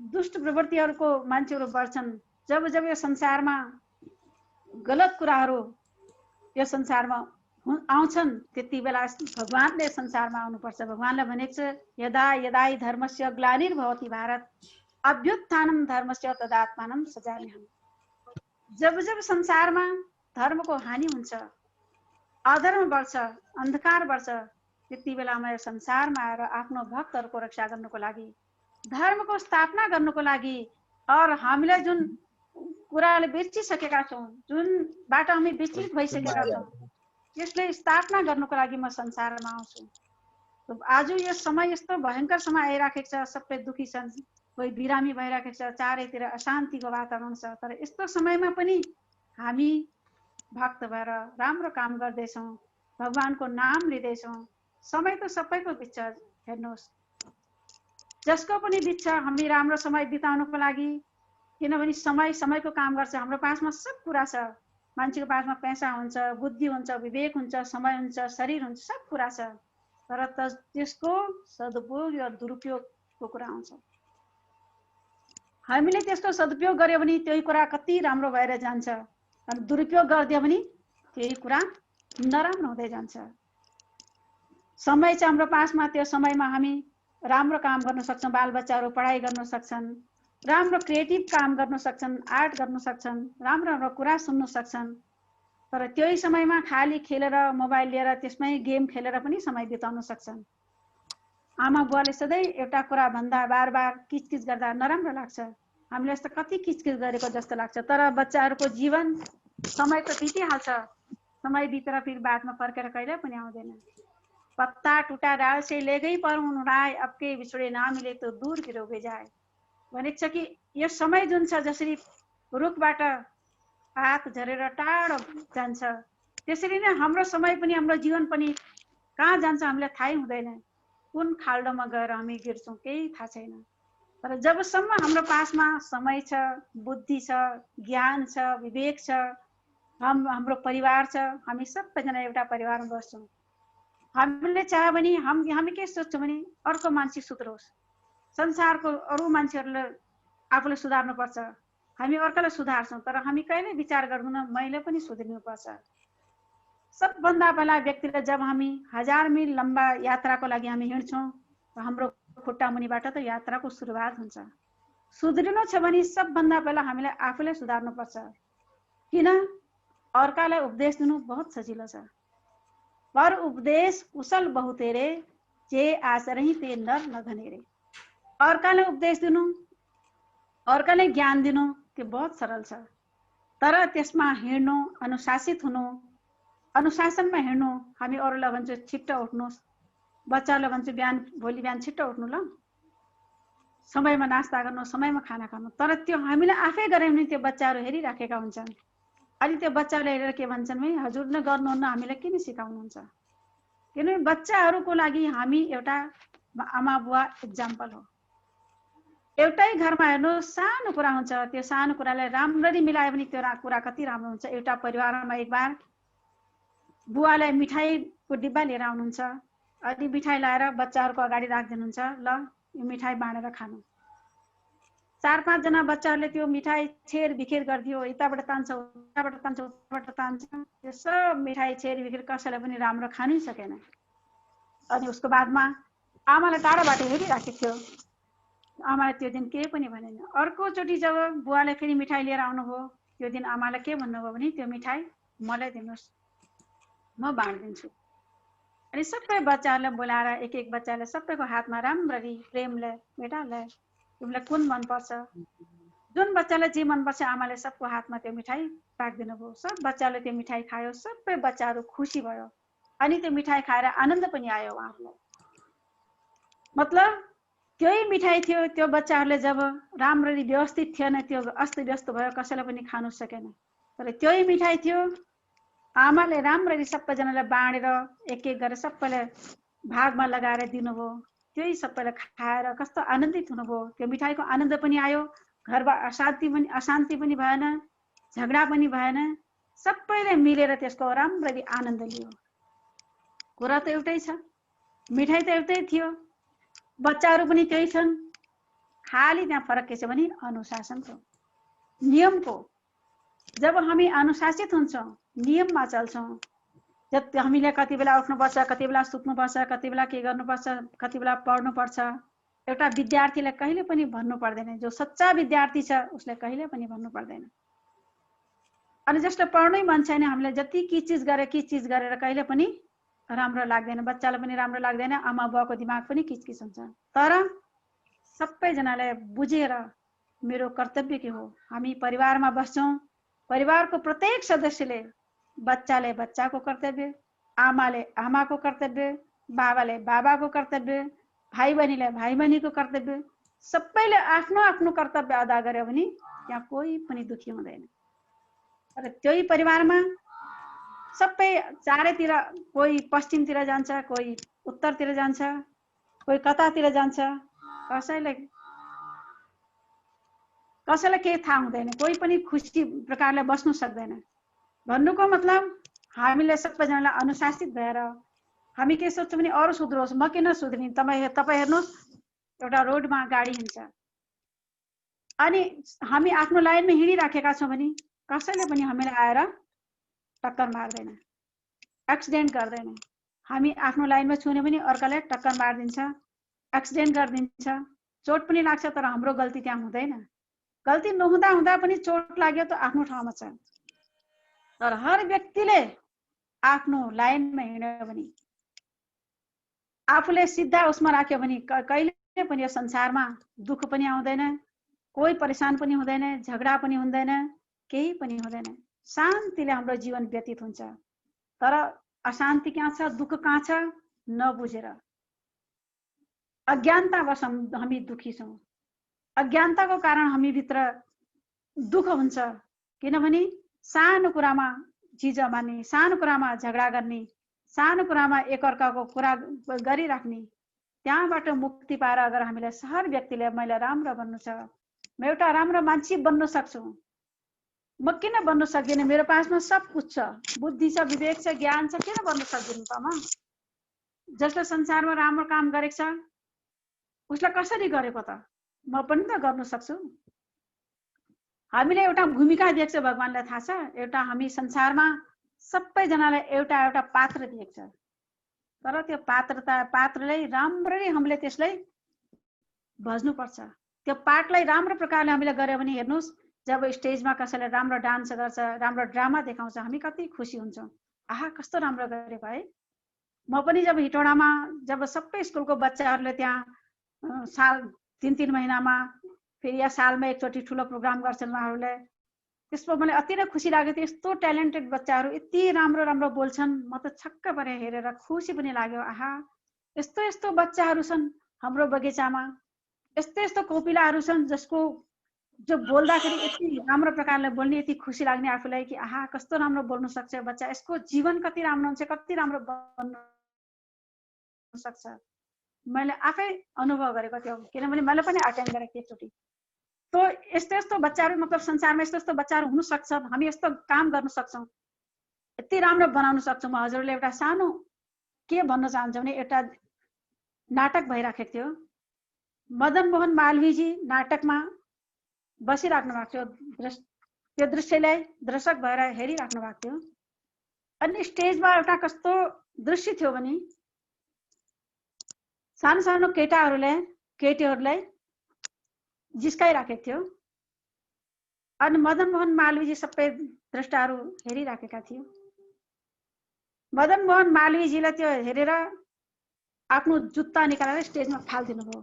दुष्ट प्रवृत्तिहरूको मान्छेहरू बढ्छन्, जब जब यो संसारमा गलत कुराहरू यो संसारमा आउँछन्, त्यति बेला भगवानले संसारमा आउनुपर्छ। भगवानले भनेको छ यदा यदा धर्मस्य ग्लानिर्भवति भारत अभ्युत्थानं धर्मस्य तदात्मानं सजाम्यहम्। जब जब संसारमा धर्मको हानि हुन्छ, अधर्म बढ्छ, अन्धकार बढ्छ, त्यति बेलामा यो संसारमा आएर आफ्नो भक्तहरूको रक्षा गर्नको लागि, धर्मको स्थापना गर्नको लागि, और हामीलाई जुन कुराले बिर्सिसकेका छौँ, जुन बाट हामी विचलित भइसकेका छौँ, यसले स्थापना गर्नको लागि म संसारमा आउँछु। आज यो समय यस्तो भयङ्कर समय आइराखेको छ, सबै दुखी छन्, कोही बिरामी भइराखेको छ, चारैतिर अशान्तिको वातावरण छ। तर यस्तो समयमा पनि हामी भक्त भएर राम्रो काम गर्दैछौँ, भगवानको नाम लिँदैछौँ। समय त सबैको बित्छ, हेर्नुहोस् जसको पनि बित्छ। हामी राम्रो समय बिताउनको लागि, किनभने समय समयको काम गर्छ। हाम्रो पासमा सब कुरा छ। मान्छेको पासमा पैसा हुन्छ, बुद्धि हुन्छ, विवेक हुन्छ, समय हुन्छ, शरीर हुन्छ, सब कुरा छ। तर त्यसको सदुपयोग र दुरुपयोगको कुरा आउँछ। हामीले त्यसको सदुपयोग गर्यो भने त्यही कुरा कति राम्रो भएर जान्छ, अनि दुरुपयोग गरिदियो भने त्यही कुरा नराम्रो हुँदै जान्छ। समय चाहिँ हाम्रो पासमा, त्यो समयमा हामी राम्रो काम गर्न सक्छौँ। बालबच्चाहरू पढाइ गर्न सक्छन्, राम्रो क्रिएटिभ काम गर्न सक्छन्, आर्ट गर्न सक्छन्, राम्रो राम्रो कुरा सुन्न सक्छन्। तर त्यही समयमा खाली खेलेर मोबाइल लिएर त्यसमै गेम खेलेर पनि समय बिताउन सक्छन्। आमा बुवाले सधैँ एउटा कुरा भन्दा बार बार किचकिच गर्दा नराम्रो लाग्छ। हामीले यस्तो कति किचकिच गरेको जस्तो लाग्छ, तर बच्चाहरूको जीवन समय त बितिहाल्छ। समय बितेर फेरि बादमा फर्केर कहिले पनि आउँदैन। पत्ता टुटा डाल से ले गई पर उड़ाए, अब के बिछोडे ना मिले तो दूर गिरोगे जाए भनेको छ कि यो समय जुन छ जसरी रुखबाट पात झरेर टाढो जान्छ, त्यसरी नै हाम्रो समय पनि हाम्रो जीवन पनि कहाँ जान्छ हामीलाई थाहै हुँदैन। कुन खाल्डोमा गएर हामी गिर्छौँ केही थाहा छैन। तर जबसम्म हाम्रो पासमा समय छ, बुद्धि छ, ज्ञान छ, विवेक छ, हाम्रो परिवार छ, हामी सबैजना एउटा परिवारमा बस्छौँ। हामीले चाह्यो भने हामी के सोच्छौँ भने अर्को मान्छे सुध्रोस्, संसारको अरू मान्छेहरूले आफूले सुधार्नुपर्छ, हामी अर्कालाई सुधार्छौँ। तर हामी कहिले विचार गर्दैनौँ मैले पनि सुध्रिनुपर्छ। सबभन्दा पहिला व्यक्तिले जब हामी 1000 मिल लम्बा यात्राको लागि हामी हिँड्छौँ, हाम्रो खुट्टा मुनिबाट त यात्राको सुरुवात हुन्छ। सुध्रिनु छ भने सबभन्दा पहिला हामीले आफूले सुधार्नुपर्छ। किन? अर्कालाई उपदेश दिनु बहुत सजिलो छ, पर उपदेश कुशल बहुतेरे, जे आचरही ते नर नधनेरे। अर्कालाई उपदेश दिनु, अर्कालाई ज्ञान दिनु त्यो बहुत सरल छ, तर त्यसमा हिँड्नु, अनुशासित हुनु, अनुशासनमा हिँड्नु। हामी अरूलाई भन्छौँ छिट्टो उठ्नुहोस्, बच्चालाई भन्छौँ भोलि बिहान छिट्टो उठ्नु ल, समयमा नास्ता गर्नु, समयमा खाना खानु। तर त्यो हामीले आफै गऱ्यौँ भने त्यो बच्चाहरू हेरिराखेका हुन्छन्। अनि त्यो बच्चाले हेरेर के भन्छन् भने हजुर नै गर्नुहुन्न, हामीलाई किन सिकाउनुहुन्छ? किनभने बच्चाहरूको लागि हामी एउटा आमा बुवा एक्जाम्पल हो। एउटै घरमा हेर्नु सानो कुरा हुन्छ, त्यो सानो कुरालाई राम्ररी मिलायो भने त्यो कुरा कति राम्रो हुन्छ। एउटा परिवारमा एक बार बुवाले मिठाईको डिब्बा लिएर आउनुहुन्छ, अनि मिठाई लाएर बच्चाहरूको अगाडि राखिदिनुहुन्छ, ल यो मिठाई बाँडेर खानु। 4-5 जना बच्चाहरूले त्यो मिठाई छेर बिखेर गरिदियो, यताबाट तान्छ उताबाट तान्छ उताबाट तान्छ, त्यो सब मिठाई छेर बिखेर कसैलाई पनि राम्रो खानै सकेन। अनि उसको बादमा आमाले टाढाबाट हेरिराखेको थियो, आमाले त्यो दिन केही पनि भनेन। अर्कोचोटि जब बुवाले फेरि मिठाई लिएर आउनुभयो, त्यो दिन आमाले के भन्नुभयो भने त्यो मिठाई मलाई दिनुहोस्, म बाँडिदिन्छु। अनि सबै बच्चाहरूलाई बोलाएर एक एक बच्चाले सबैको हातमा राम्ररी प्रेमले बेटाले तिमीलाई कुन मनपर्छ, जुन बच्चालाई जे मनपर्छ आमाले सबको हातमा त्यो मिठाई राखिदिनु भयो। सब बच्चाले त्यो मिठाई खायो, सबै बच्चाहरू खुसी भयो। अनि त्यो मिठाई खाएर आनन्द पनि आयो उहाँहरूलाई। मतलब त्यही मिठाई थियो, त्यो बच्चाहरूले जब राम्ररी व्यवस्थित थिएन, त्यो अस्त व्यस्त भयो, कसैलाई पनि खानु सकेन। तर त्यही मिठाई थियो, आमाले राम्ररी सबैजनालाई बाँडेर एक एक गरेर सबैलाई भागमा लगाएर दिनुभयो। त्यही सबैले खाएर कस्तो आनन्दित हुनुभयो। त्यो मिठाईको आनन्द पनि आयो, घरमा अशान्ति पनि भएन, झगडा पनि भएन, सबैले मिलेर त्यसको राम्ररी आनन्द लियो। कुरा त एउटै छ, मिठाई त एउटै थियो, बच्चाहरू पनि त्यही छन्, खाली त्यहाँ फरक के छ भने अनुशासनको, नियमको। जब हामी अनुशासित हुन्छौँ, नियममा चल्छौँ, जति हामीले कति बेला उठ्नुपर्छ, कति बेला सुत्नुपर्छ, कति बेला के गर्नुपर्छ, कति बेला पढ्नुपर्छ, एउटा विद्यार्थीलाई कहिले पनि भन्नु पर्दैन। जो सच्चा विद्यार्थी छ उसले कहिले पनि भन्नु पर्दैन। अनि जसले पढ्नै मन छैन, हामीले जति के चिज गरेर कहिले पनि राम्रो लाग्दैन, बच्चालाई पनि राम्रो लाग्दैन, आमा बुवाको दिमाग पनि किचकिच हुन्छ। तर सबैजनाले बुझेर मेरो कर्तव्य के हो, हामी परिवारमा बस्छौँ, परिवारको प्रत्येक सदस्यले, बच्चाले बच्चाको कर्तव्य, आमाले आमाको कर्तव्य, बाबाले बाबाको कर्तव्य, भाइ बहिनीले भाइ बहिनीको कर्तव्य, सबैले आफ्नो आफ्नो कर्तव्य अदा गर्यो भने त्यहाँ कोही पनि दुखी हुँदैन। र त्यही परिवारमा सबै चारैतिर, कोही पश्चिमतिर जान्छ, कोही उत्तरतिर जान्छ, कोही कतातिर जान्छ, कसैलाई केही थाहा हुँदैन, कोही पनि खुसी प्रकारले बस्नु सक्दैन। भन्नुको मतलब हामीले सबैजनालाई अनुशासित भएर हामी के सोच्छौँ भने अरू सुध्रोस्, म किन सुध्रिने? तपाईँ हेर्नुहोस्, एउटा रोडमा गाडी हिँड्छ, अनि हामी आफ्नो लाइनमा हिँडिराखेका छौँ भने कसैले पनि हामीलाई आएर टक्कर मार्दैन, एक्सिडेन्ट गर्दैन। हामी आफ्नो लाइनमा छुने पनि अर्काले टक्कर मारिदिन्छ, एक्सिडेन्ट गरिदिन्छ, चोट पनि लाग्छ, तर हाम्रो गल्ती त्यहाँ हुँदैन। गल्ती नहुँदा पनि चोट लाग्यो त आफ्नो ठाउँमा छ, तर हर व्यक्तिले आफ्नो लाइनमा हिँड्यो भने, आफूले सिधा उसमा राख्यो भने कहिले पनि यो संसारमा दुःख पनि आउँदैन, कोही परेशान पनि हुँदैन, झगडा पनि हुँदैन, केही पनि हुँदैन। शान्तिले हाम्रो जीवन व्यतीत हुन्छ। तर अशान्ति कहाँ छ, दुःख कहाँ छ नबुझेर, अज्ञानतावश हामी दुखी छौँ। अज्ञानताको कारण हामी भित्र दुःख हुन्छ। किनभने सानो कुरामा जिज मान्ने, सानो कुरामा झगडा गर्ने, सानो कुरामा एकअर्काको कुरा गरिराख्ने, त्यहाँबाट मुक्ति पाएर अगर हामीलाई हर व्यक्तिले मैले राम्रो बन्नु छ, म एउटा राम्रो मान्छे बन्न सक्छु, म किन बन्न सक्दिनँ, मेरो पासमा सब कुछ छ, बुद्धि छ, विवेक छ, ज्ञान छ, किन बन्न सक्दिनँ त म? जसले संसारमा राम्रो काम गरेको छ उसले कसरी गरेको त म पनि त गर्न सक्छु। हामीले एउटा भूमिका दिएको छ, भगवानलाई थाहा छ। एउटा हामी संसारमा सबैजनालाई एउटा एउटा पात्र दिएको छ। तर त्यो पात्रलाई राम्ररी हामीले त्यसलाई भज्नुपर्छ। त्यो पाठलाई राम्रो प्रकारले हामीले गर्यो भने हेर्नुहोस्, जब स्टेजमा कसैले राम्रो डान्स गर्छ, राम्रो ड्रामा देखाउँछ, हामी कति खुसी हुन्छौँ। आहा कस्तो राम्रो गरेको है। म पनि जब हिटौडामा, जब सबै स्कुलको बच्चाहरूले त्यहाँ साल 3-3 महिनामा फेरि या सालमा एकचोटि ठुलो प्रोग्राम गर्छन् उहाँहरूले, त्यसमा मलाई अति नै खुसी लाग्यो। यस्तो ट्यालेन्टेड बच्चाहरू यति राम्रो राम्रो बोल्छन्, म त छक्क परे हेरेर, खुसी पनि लाग्यो। आहा यस्तो यस्तो बच्चाहरू छन् हाम्रो बगैँचामा, यस्तो यस्तो कोपिलाहरू छन् जो बोल्दाखेरि यति राम्रो प्रकारले बोल्ने, यति खुसी लाग्ने आफूलाई कि आहा कस्तो राम्रो बोल्न सक्छ बच्चा, यसको जीवन कति राम्रो हुन्छ, कति राम्रो बन्न सक्छ। मैले आफै अनुभव गरेको थियो, किनभने मैले पनि अटेन्ड गरेको थिएँ एकचोटि। तो यस्तो यस्तो बच्चाहरू, मतलब संसारमा यस्तो यस्तो बच्चाहरू हुन सक्छ, हामी यस्तो काम गर्न सक्छौँ, यति राम्रो बनाउन सक्छौँ। म हजुरले एउटा सानो के भन्न चाहन्छु भने, एउटा नाटक भइराखेको थियो। मदन मोहन मालवीजी नाटकमा बसिराख्नु भएको थियो, त्यो दृश्यलाई दर्शक भएर हेरिराख्नु भएको थियो। अनि स्टेजमा एउटा कस्तो दृश्य थियो भने, सानो सानो केटीहरूलाई जिस्काइराखेको थियो। अनि मदन मोहन मालवीजी सबै द्रष्टाहरू हेरिराखेका थिए। मदन मोहन मालवीजीलाई त्यो हेरेर आफ्नो जुत्ता निकालेर स्टेजमा फालिदिनु भयो।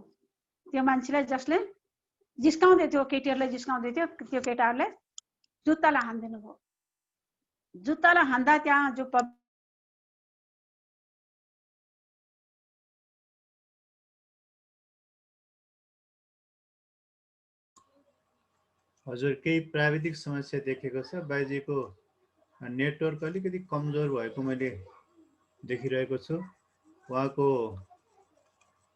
त्यो मान्छेलाई जसले जिस्काउँदै थियो, केटीहरूलाई जिस्काउँदै थियो, त्यो केटाहरूले जुत्तालाई हानिदिनु भयो। जुत्तालाई हान्दा त्यहाँ जो हजुर केही प्राविधिक समस्या देखेको छ। बाइजीको नेटवर्क अलिकति कमजोर भएको मैले देखिरहेको छु। उहाँको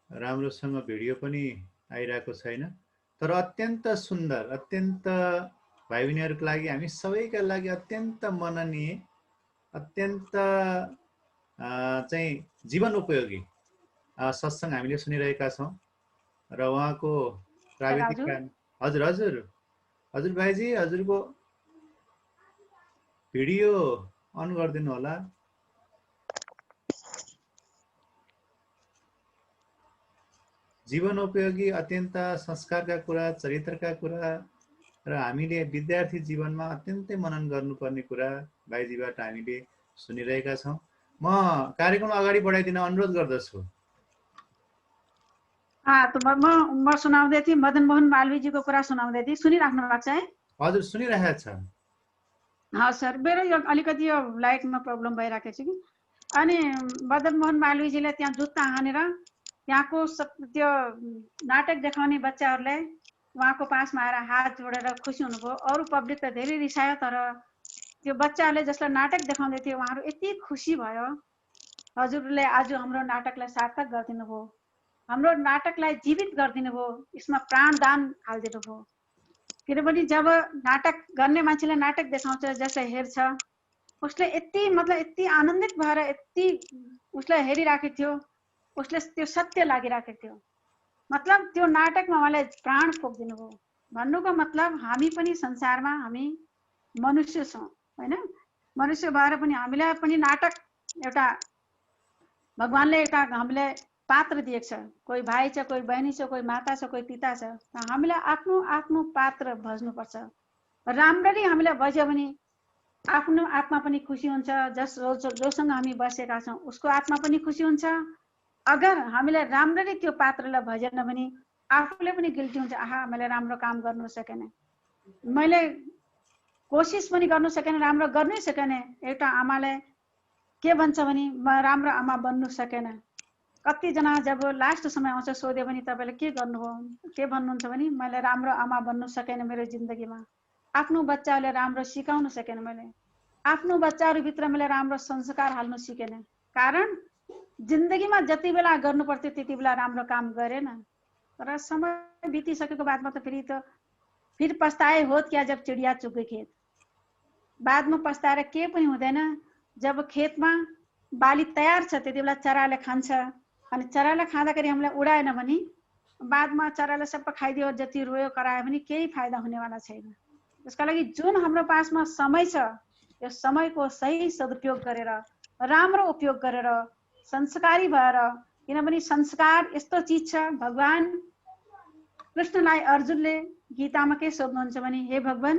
राम्रोसँग भिडियो पनि आइरहेको छैन। तर अत्यन्त सुन्दर, अत्यन्त भाइ बहिनीहरूको लागि, हामी सबैका लागि अत्यन्त मननीय, अत्यन्त चाहिँ जीवन उपयोगी सत्संग हामीले सुनिरहेका छौँ। र उहाँको प्राविधिक हजुर हजुर हजुर भाइजी, हजुरको भिडियो अन गरिदिनु होला। जीवन उपयोगी, अत्यन्त संस्कारका कुरा, चरित्रका कुरा र हामीले विद्यार्थी जीवनमा अत्यन्तै मनन गर्नुपर्ने कुरा भाइजीबाट हामीले सुनिरहेका छौँ। म कार्यक्रम अगाडि बढाइदिन अनुरोध गर्दछु। म सुनाउँदै थिएँ, मदन मोहन मालवीजीको कुरा सुनाउँदै थिएँ, सुनिराख्नु भएको छ है? हजुर सुनिरहेको छ। सर, मेरो यो अलिकति यो लाइटमा प्रब्लम भइरहेको छ कि। अनि मदन मोहन मालवीजीले त्यहाँ जुत्ता हानेर त्यहाँको त्यो नाटक देखाउने बच्चाहरूले उहाँको पासमा आएर हात जोडेर खुसी हुनुभयो। अरू पब्लिक त धेरै रिसायो, तर त्यो बच्चाहरूले जसलाई नाटक देखाउँदै थियो उहाँहरू यति खुसी भयो। हजुरले आज हाम्रो नाटकलाई सार्थक गरिदिनु भयो, हाम्रो नाटकलाई जीवित गरिदिनु भयो, यसमा प्राणदान हालिदिनु भयो। किनभने जब नाटक गर्ने मान्छेले नाटक देखाउँछ, जसले हेर्छ उसले यति मतलब यति आनन्दित भएर यति उसलाई हेरिराखेको थियो, उसले त्यो सत्य लागिराखेको थियो। मतलब त्यो नाटकमा उहाँले प्राण फुक्दिनु भयो। भन्नुको मतलब हामी पनि संसारमा हामी मनुष्य छौँ हैन? मनुष्य भएर पनि हामीलाई पनि नाटक एउटा भगवानले एउटा हामीलाई पात्र दिएको छ। कोही भाइ छ, कोही बहिनी छ, कोही माता छ, कोही पिता छ। हामीलाई आफ्नो आफ्नो पात्र भज्नुपर्छ। राम्ररी हामीलाई भज्यो भने आफ्नो आत्मा पनि खुसी हुन्छ, जोसँग हामी बसेका छौँ उसको आत्मा पनि खुसी हुन्छ। अगर हामीले राम्ररी त्यो पात्रलाई भजेन भने आफूले पनि गिल्टी हुन्छ, आहा मैले राम्रो काम गर्नु सकेन, मैले कोसिस पनि गर्नु सकेन, राम्रो गर्नै सकेन। एउटा आमाले के भन्छ भने म राम्रो आमा बन्नु सकेन। कतिजना जब लास्ट समय आउँछ सोध्यो भने तपाईँले के गर्नुभयो, के भन्नुहुन्छ भने मैले राम्रो आमा बन्नु सकेन मेरो जिन्दगीमा, आफ्नो बच्चाहरूले राम्रो सिकाउनु सकेन, मैले आफ्नो बच्चाहरूभित्र मैले राम्रो संस्कार हाल्नु सिकेन। कारण जिन्दगीमा जति बेला गर्नु पर्थ्यो त्यति बेला राम्रो काम गरेन। तर समय बितिसकेको बादमा त फिर पछताए होत क्या जब चिडिया चुग गई खेत। बादमा पछताएर के पनि हुँदैन। जब खेतमा बाली तयार छ त्यति बेला चराले खान्छ, अनि चराले खाँदाखेरि हामीलाई उडाएन भने बादमा चराले सबै खाइदियो, जति रोयो करायो भने केही फाइदा हुनेवाला छैन। त्यसका लागि जुन हाम्रो पासमा समय छ यो समयको सही सदुपयोग गरेर, राम्रो उपयोग गरेर, संस्कारी भएर, किनभने संस्कार यस्तो चिज छ, भगवान कृष्णलाई अर्जुनले गीतामा के सोध्नुहुन्छ भने हे भगवान,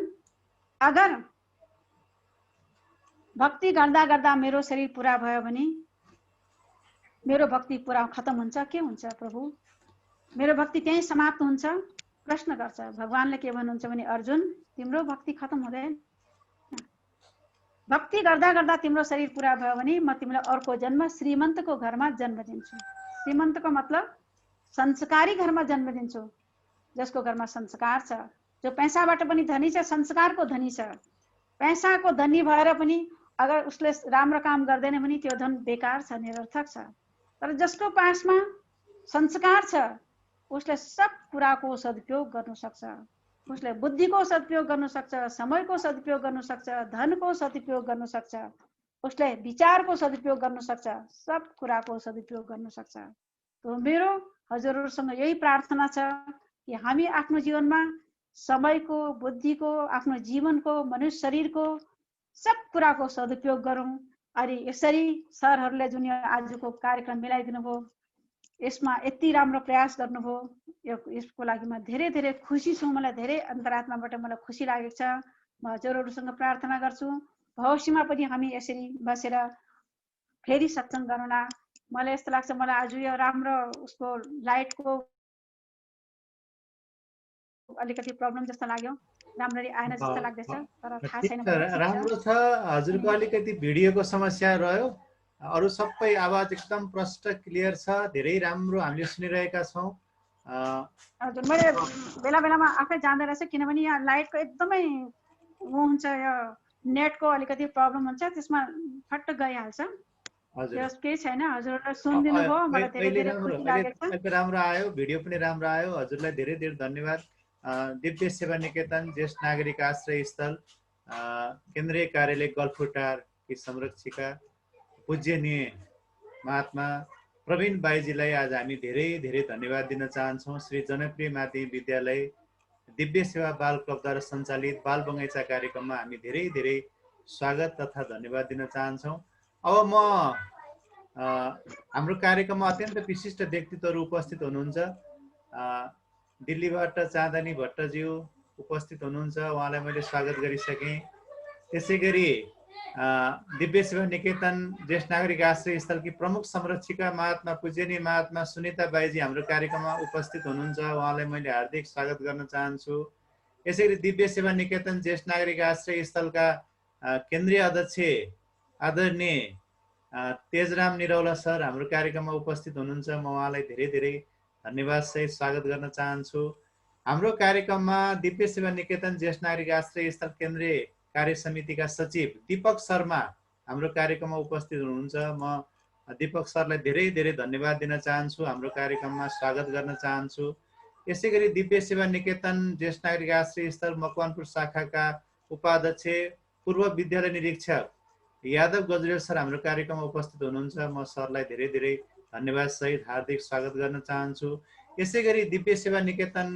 अगर भक्ति गर्दा गर्दा मेरो शरीर पूरा भयो भने मेरो भक्ति पूरा खत्म हुन्छ, के हुन्छ प्रभु, मेरो भक्ति त्यही समाप्त हुन्छ? प्रश्न गर्छ। भगवानले के भन्नुहुन्छ भने अर्जुन तिम्रो भक्ति खत्म हुँदैन, भक्ति गर्दा गर्दा तिम्रो शरीर पूरा भयो भने म तिमीलाई अर्को जन्म श्रीमन्तको घरमा जन्म दिन्छु। श्रीमन्तको मतलब संस्कारी घरमा जन्म दिन्छु, जसको घरमा संस्कार छ, जो पैसाबाट पनि धनी छ, संस्कारको धनी छ। पैसाको धनी भएर पनि अगर उसले राम्रो काम गर्दैन भने त्यो धन बेकार छ, निरर्थक छ। तर जसको पासमा संस्कार छ उसले सब कुराको सदुपयोग गर्न सक्छ, उसले बुद्धिको सदुपयोग गर्न सक्छ, समयको सदुपयोग गर्न सक्छ, धनको सदुपयोग गर्न सक्छ, उसले विचारको सदुपयोग गर्न सक्छ, सब कुराको सदुपयोग गर्न सक्छ। तो मेरो हजुरहरूसँग यही प्रार्थना छ कि हामी आफ्नो जीवनमा समयको, बुद्धिको, आफ्नो जीवनको, मनुष्य शरीरको सब कुराको सदुपयोग गरौँ। अनि यसरी सरहरूले जुन आजको कार्यक्रम मिलाइदिनु भयो, यसमा यति राम्रो प्रयास गर्नुभयो, यसको लागि म धेरै धेरै खुसी छु। मलाई धेरै अन्तरात्माबाट मलाई खुसी लागेको छ। म हजुरहरूसँग प्रार्थना गर्छु भविष्यमा पनि हामी यसरी बसेर फेरि सत्सङ्ग गरौँला। मलाई यस्तो लाग्छ, मलाई आज यो राम्रो उसको लाइटको अलिकति प्रब्लम जस्तो लाग्यो, राम्ररी आएन जस्तो लाग्दैछ, तर थाहा छैन। राम्रो छ। हजुरको अलिकति भिडियोको समस्या रह्यो, अरू सबै आवाज एकदम प्रष्ट क्लियर छ, धेरै राम्रो हामीले सुनिरहेका छौँ। हजुर, मैले बेला बेलामा आफै जाँदो रहेछ, किनभने यहाँ लाइटको एकदमै हुन्छ, यो नेटको अलिकति प्रब्लम हुन्छ, त्यसमा फट्ट गइहाल्छ। केही छैन, हजुरलाई सुनिदिनु भयो, मलाई धेरै धेरै खुसी लागेको छ। राम्रो आयो, भिडियो पनि राम्रो आयो, हजुरलाई धेरै धेरै धन्यवाद। दिव्य सेवा निकेतन ज्येष्ठ नागरिक आश्रय स्थल केन्द्रीय कार्यालय गल्फुटार की संरक्षिका पूज्यनीय महात्मा प्रवीण बाईजीलाई आज हामी धेरै धेरै धन्यवाद दिन चाहन्छौँ। श्री जनप्रिय माध्यमिक विद्यालय दिव्य सेवा बाल क्लबद्वारा सञ्चालित बाल बगैँचा कार्यक्रममा हामी धेरै धेरै स्वागत तथा धन्यवाद दिन चाहन्छौँ। अब म हाम्रो कार्यक्रममा अत्यन्त विशिष्ट व्यक्तित्वहरू उपस्थित हुनुहुन्छ। दिल्लीबाट चाँदनी भट्टज्यू उपस्थित हुनुहुन्छ, उहाँलाई मैले स्वागत गरिसकेँ। त्यसै गरी दिव्य सेवा निकेतन ज्येष्ठ नागरिक आश्रय स्थलकी प्रमुख संरक्षिका महात्मा पूजनीय महात्मा सुनिता बाईजी हाम्रो कार्यक्रममा उपस्थित हुनुहुन्छ, उहाँलाई मैले हार्दिक स्वागत गर्न चाहन्छु। यसै गरी दिव्य सेवा निकेतन ज्येष्ठ नागरिक आश्रय स्थलका केन्द्रीय अध्यक्ष आदरणीय तेजराम निरौला सर हाम्रो कार्यक्रममा उपस्थित हुनुहुन्छ, म उहाँलाई धेरै धेरै धन्यवाद सहित स्वागत गर्न चाहन्छु। हाम्रो कार्यक्रममा दिव्य सेवा निकेतन ज्येष्ठ नागरिक आश्रय स्थल केन्द्रीय कार्य समितिका सचिव दीपक शर्मा हाम्रो कार्यक्रममा उपस्थित हुनुहुन्छ, म दीपक सरलाई धेरै धेरै धन्यवाद दिन चाहन्छु, हाम्रो कार्यक्रममा स्वागत गर्न चाहन्छु। यसै गरी दिव्य सेवा निकेतन ज्येष्ठ नागरिक आश्रय स्थल मकवानपुर शाखाका उपाध्यक्ष पूर्व विद्यालय निरीक्षक यादव गजरेल सर हाम्रो कार्यक्रममा उपस्थित हुनुहुन्छ, म सरलाई धेरै धेरै धन्यवाद सहित हार्दिक स्वागत गर्न चाहन्छु। यसै गरी दिव्य सेवा निकेतन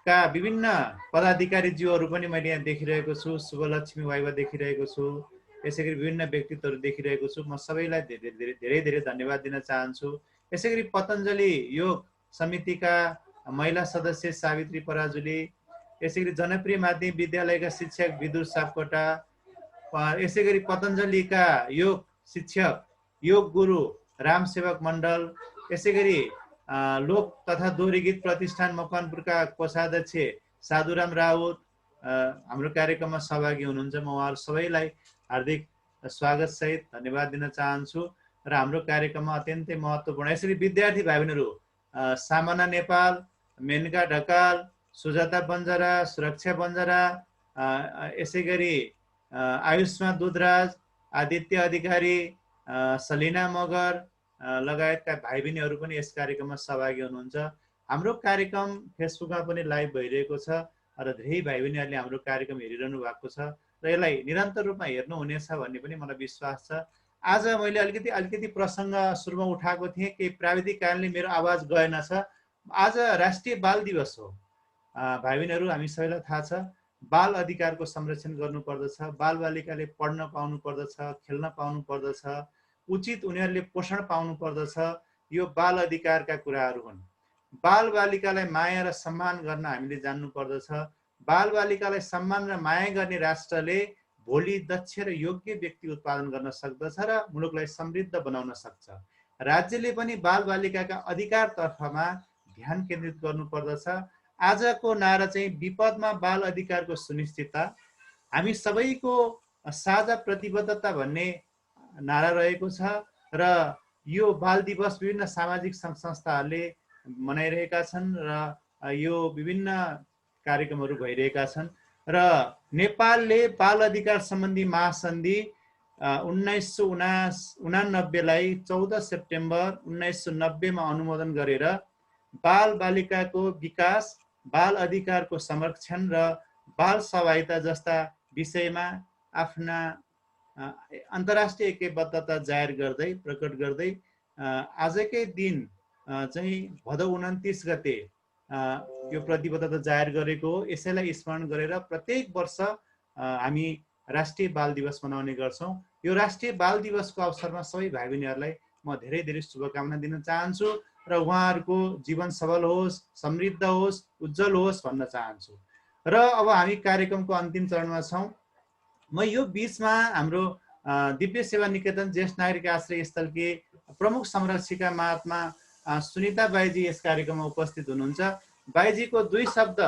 का विभिन्न पदाधिकारीज्यूहरू पनि मैले यहाँ देखिरहेको छु, शुभलक्ष्मी वाइवा देखिरहेको छु, यसै गरी विभिन्न व्यक्तित्वहरू देखिरहेको छु, म सबैलाई धेरै धेरै धन्यवाद दिन चाहन्छु। यसै गरी पतञ्जलि योग समितिका महिला सदस्य सावित्री पराजुली, यसैगरी जनप्रिय माध्यमिक विद्यालयका शिक्षक विदुर सापकोटा, यसैगरी पतञ्जलिका योग शिक्षक योग गुरु रामसेवक मण्डल, यसैगरी लोक तथा दोहोरी गीत प्रतिष्ठान मकवानपुरका कोषाध्यक्ष साधुराम राउत हाम्रो कार्यक्रममा सहभागी हुनुहुन्छ। म उहाँहरू सबैलाई हार्दिक स्वागत सहित धन्यवाद दिन चाहन्छु र हाम्रो कार्यक्रममा अत्यन्तै महत्त्वपूर्ण यसरी विद्यार्थी भाइ बहिनीहरू सामना नेपाल, मेनका ढकाल, सुजाता बन्जारा, सुरक्षा बन्जारा, यसैगरी आयुष्मा दुधराज, आदित्य अधिकारी, सलिना मगर लगायतका भाइ बहिनीहरू पनि यस कार्यक्रममा सहभागी हुनुहुन्छ। हाम्रो कार्यक्रम फेसबुकमा पनि लाइभ भइरहेको छ र धेरै भाइ बहिनीहरूले हाम्रो कार्यक्रम हेरिरहनु भएको छ र यसलाई निरन्तर रूपमा हेर्नुहुनेछ भन्ने पनि मलाई विश्वास छ। आज मैले अलिकति प्रसङ्ग सुरुमा उठाएको थिएँ, केही प्राविधिक कारणले मेरो आवाज गएन छ। आज राष्ट्रिय बाल दिवस हो। भाइ बहिनीहरू, हामी सबैलाई थाहा छ बाल अधिकारको संरक्षण गर्नुपर्दछ, बालबालिकाले पढ्न पाउनु पर्दछ, खेल्न पाउनु पर्दछ, उचित उनीहरूले पोषण पाउनु पर्दछ। यो बाल अधिकारका कुराहरू हुन्। बालबालिकालाई माया र सम्मान गर्न हामीले जान्नु पर्दछ। बालबालिकालाई सम्मान र माया गर्ने राष्ट्रले भोलि दक्ष र योग्य व्यक्ति उत्पादन गर्न सक्दछ र मुलुकलाई समृद्ध बनाउन सक्छ। राज्यले पनि बालबालिकाका अधिकार तर्फमा ध्यान केन्द्रित गर्नुपर्दछ। आजको नारा चाहिँ विपदमा बाल अधिकारको सुनिश्चितता, हामी सबैको साझा प्रतिबद्धता भन्ने नारा रहेको छ र यो बाल दिवस विभिन्न सामाजिक सङ्घ संस्थाहरूले मनाइरहेका छन् र यो विभिन्न कार्यक्रमहरू भइरहेका छन् र नेपालले बाल अधिकार सम्बन्धी महासन्धि 1989 लाई 14 सेप्टेम्बर 1990 मा अनुमोदन गरेर बाल बालिकाको विकास, बाल अधिकारको संरक्षण र बाल सहभागिता जस्ता विषयमा आफ्ना अन्तर्राष्ट्रिय ऐक्यबद्धता जाहेर गर्दै प्रकट गर्दै आजकै दिन चाहिँ भदौ 29 गते यो प्रतिबद्धता जाहेर गरेको हो। यसैलाई स्मरण गरेर प्रत्येक वर्ष हामी राष्ट्रिय बाल दिवस मनाउने गर्छौँ। यो राष्ट्रिय बाल दिवसको अवसरमा सबै भाइ बहिनीहरूलाई म धेरै धेरै शुभकामना दिन चाहन्छु र उहाँहरूको जीवन सबल होस्, समृद्ध होस्, उज्जवल होस् भन्न चाहन्छु। र अब हामी कार्यक्रमको अन्तिम चरणमा छौँ। म यो बिचमा हाम्रो दिव्य सेवा निकेतन ज्येष्ठ नागरिक आश्रय स्थलकी प्रमुख संरक्षिका महात्मा सुनिता बाईजी यस कार्यक्रममा उपस्थित हुनुहुन्छ। बाईजीको 2 शब्द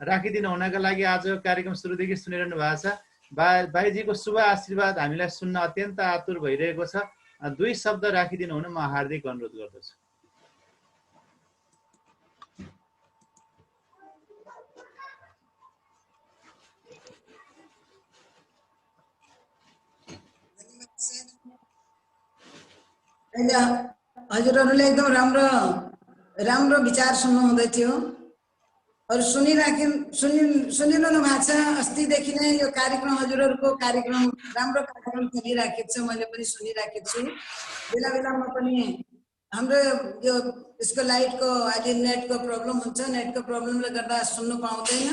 राखिदिनु हुनका लागि आजको कार्यक्रम सुरुदेखि सुनिरहनु भएको छ। बाईजीको शुभ आशीर्वाद हामीलाई सुन्न अत्यन्त आतुर भइरहेको छ। 2 शब्द राखिदिनु हुन म हार्दिक अनुरोध गर्दछु। हजुरहरूले एकदम राम्रो विचार सुन्नु हुँदै थियो और सुनिरहनु भएको छ। अस्तिदेखि नै यो कार्यक्रम हजुरहरूको कार्यक्रम राम्रो कार्यक्रम चलिराखेको छ, मैले पनि सुनिराखेको छु। बेला बेलामा पनि हाम्रो यो यसको लाइटको अहिले नेटको प्रब्लम हुन्छ, नेटको प्रब्लमले गर्दा सुन्नु पाउँदैन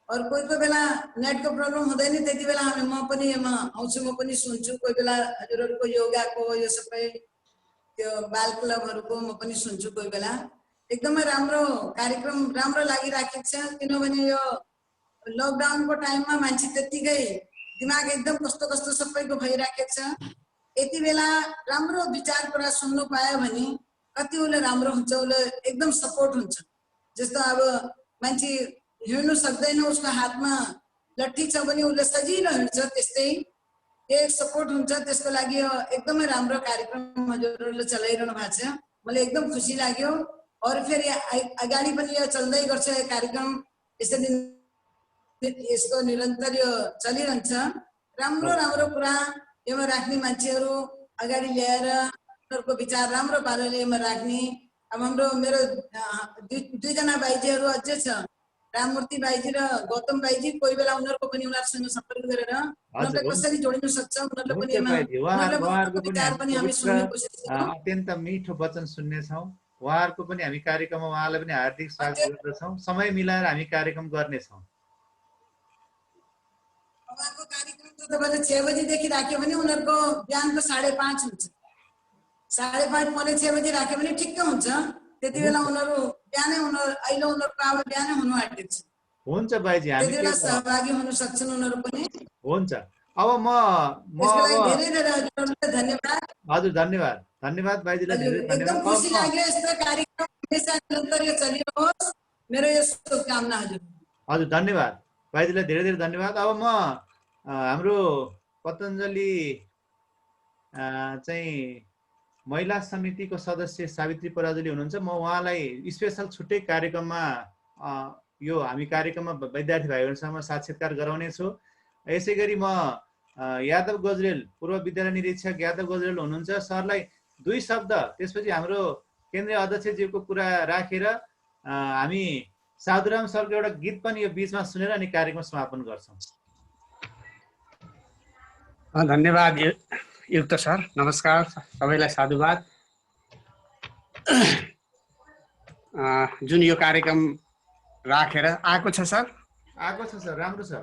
और कोही बेला नेटको प्रब्लम हुँदैन, त्यति बेला म पनि यसमा आउँछु, म पनि सुन्छु। कोही बेला हजुरहरूको योगाको यो सबै त्यो बाल क्लबहरूको म पनि सुन्छु। कोही बेला एकदमै राम्रो कार्यक्रम राम्रो लागिराखेको छ, किनभने यो लकडाउनको टाइममा मान्छे त्यतिकै दिमाग एकदम कस्तो कस्तो सबैको भइराखेको छ। यति बेला राम्रो विचार कुरा सुन्नु पायो भने कति उसले राम्रो हुन्छ, उसले एकदम सपोर्ट हुन्छ। जस्तो अब मान्छे हिँड्नु सक्दैन, उसको हातमा लट्ठी छ भने उसले सजिलो हिँड्छ, त्यस्तै एक सपोर्ट हुन्छ। त्यसको लागि यो एकदमै राम्रो कार्यक्रम हजुरहरूले चलाइरहनु भएको छ, मलाई एकदम खुसी लाग्यो। और फेरि अगाडि पनि यो चल्दै गर्छ यो कार्यक्रम, यसरी यसको निरन्तर यो चलिरहन्छ। राम्रो राम्रो कुरा यसमा राख्ने मान्छेहरू अगाडि ल्याएर उनीहरूको विचार राम्रो पाराले यसमा राख्ने। अब हाम्रो मेरो 2 जना बाइजीहरू अझै छ, राममूर्ति बाइजी र गौतम बाइजी। कोही बेला उनीहरूको पनि उनीहरूसँग सम्पर्क गरेर उनीहरूलाई कसरी जोडिन सक्छ, उनीहरूलाई पनि विचार पनि हामी सुन्ने कोसिस गर्छौँ। अत्यन्त मिठो वचन सुन्नेछौँ। उहाँहरूको पनि हामी कार्यक्रममा उहाँलाई पनि हार्दिक स्वागत गर्दछौँ। समय मिलाएर हामी कार्यक्रम गर्नेछौँ। उहाँको कार्यक्रम त तपाईँले 6 बजीदेखि राख्यो भने उनीहरूको बिहानको 5:30 हुन्छ, 5:30 पौने 6 बजी राख्यो भने ठिक्क हुन्छ। त्यति बेला उनीहरू बिहानै अहिले उनीहरूको अब बिहानै हुनु आँटेको छ। हुन्छ बाइजी, हामी त्यति बेला सहभागी हुन सक्छन् उनीहरू पनि। हुन्छ। अब म त्यसको लागि अब धेरै धेरै हजुरहरूलाई धन्यवाद। हजुर धन्यवाद, धन्यवाद बाइजीलाई धेरै हजुर एकदम धन्यवाद। खुसी लाग्यो। यस्तो कार्यक्रम हमेसा निरन्तर यो चलिरहोस्, मेरो यो शुभकामना हजुर। हजुर धन्यवाद बाइजीलाई धेरै धेरै धन्यवाद। अब म हाम्रो पतञ्जलि चाहिँ महिला समितिको सदस्य सावित्री पराजुली हुनुहुन्छ। म उहाँलाई स्पेसल छुट्टै कार्यक्रममा यो हामी कार्यक्रममा विद्यार्थी भाइहरूसँग साक्षात्कार गराउने छु। यसै गरी म यादव गजरेल, पूर्व विद्यालय निरीक्षक यादव गजरेल हुनुहुन्छ, सरलाई 2 शब्द, त्यसपछि हाम्रो केन्द्रीय अध्यक्षज्यूको कुरा राखेर हामी साधुराम सरको एउटा गीत पनि यो बीचमा सुनेर अनि कार्यक्रम समापन गर्छौँ। धन्यवाद युक्त सर, नमस्कार सबैलाई साधुवाद। जुन यो कार्यक्रम राखेर आएको छ सर, आएको छ सर, राम्रो छ।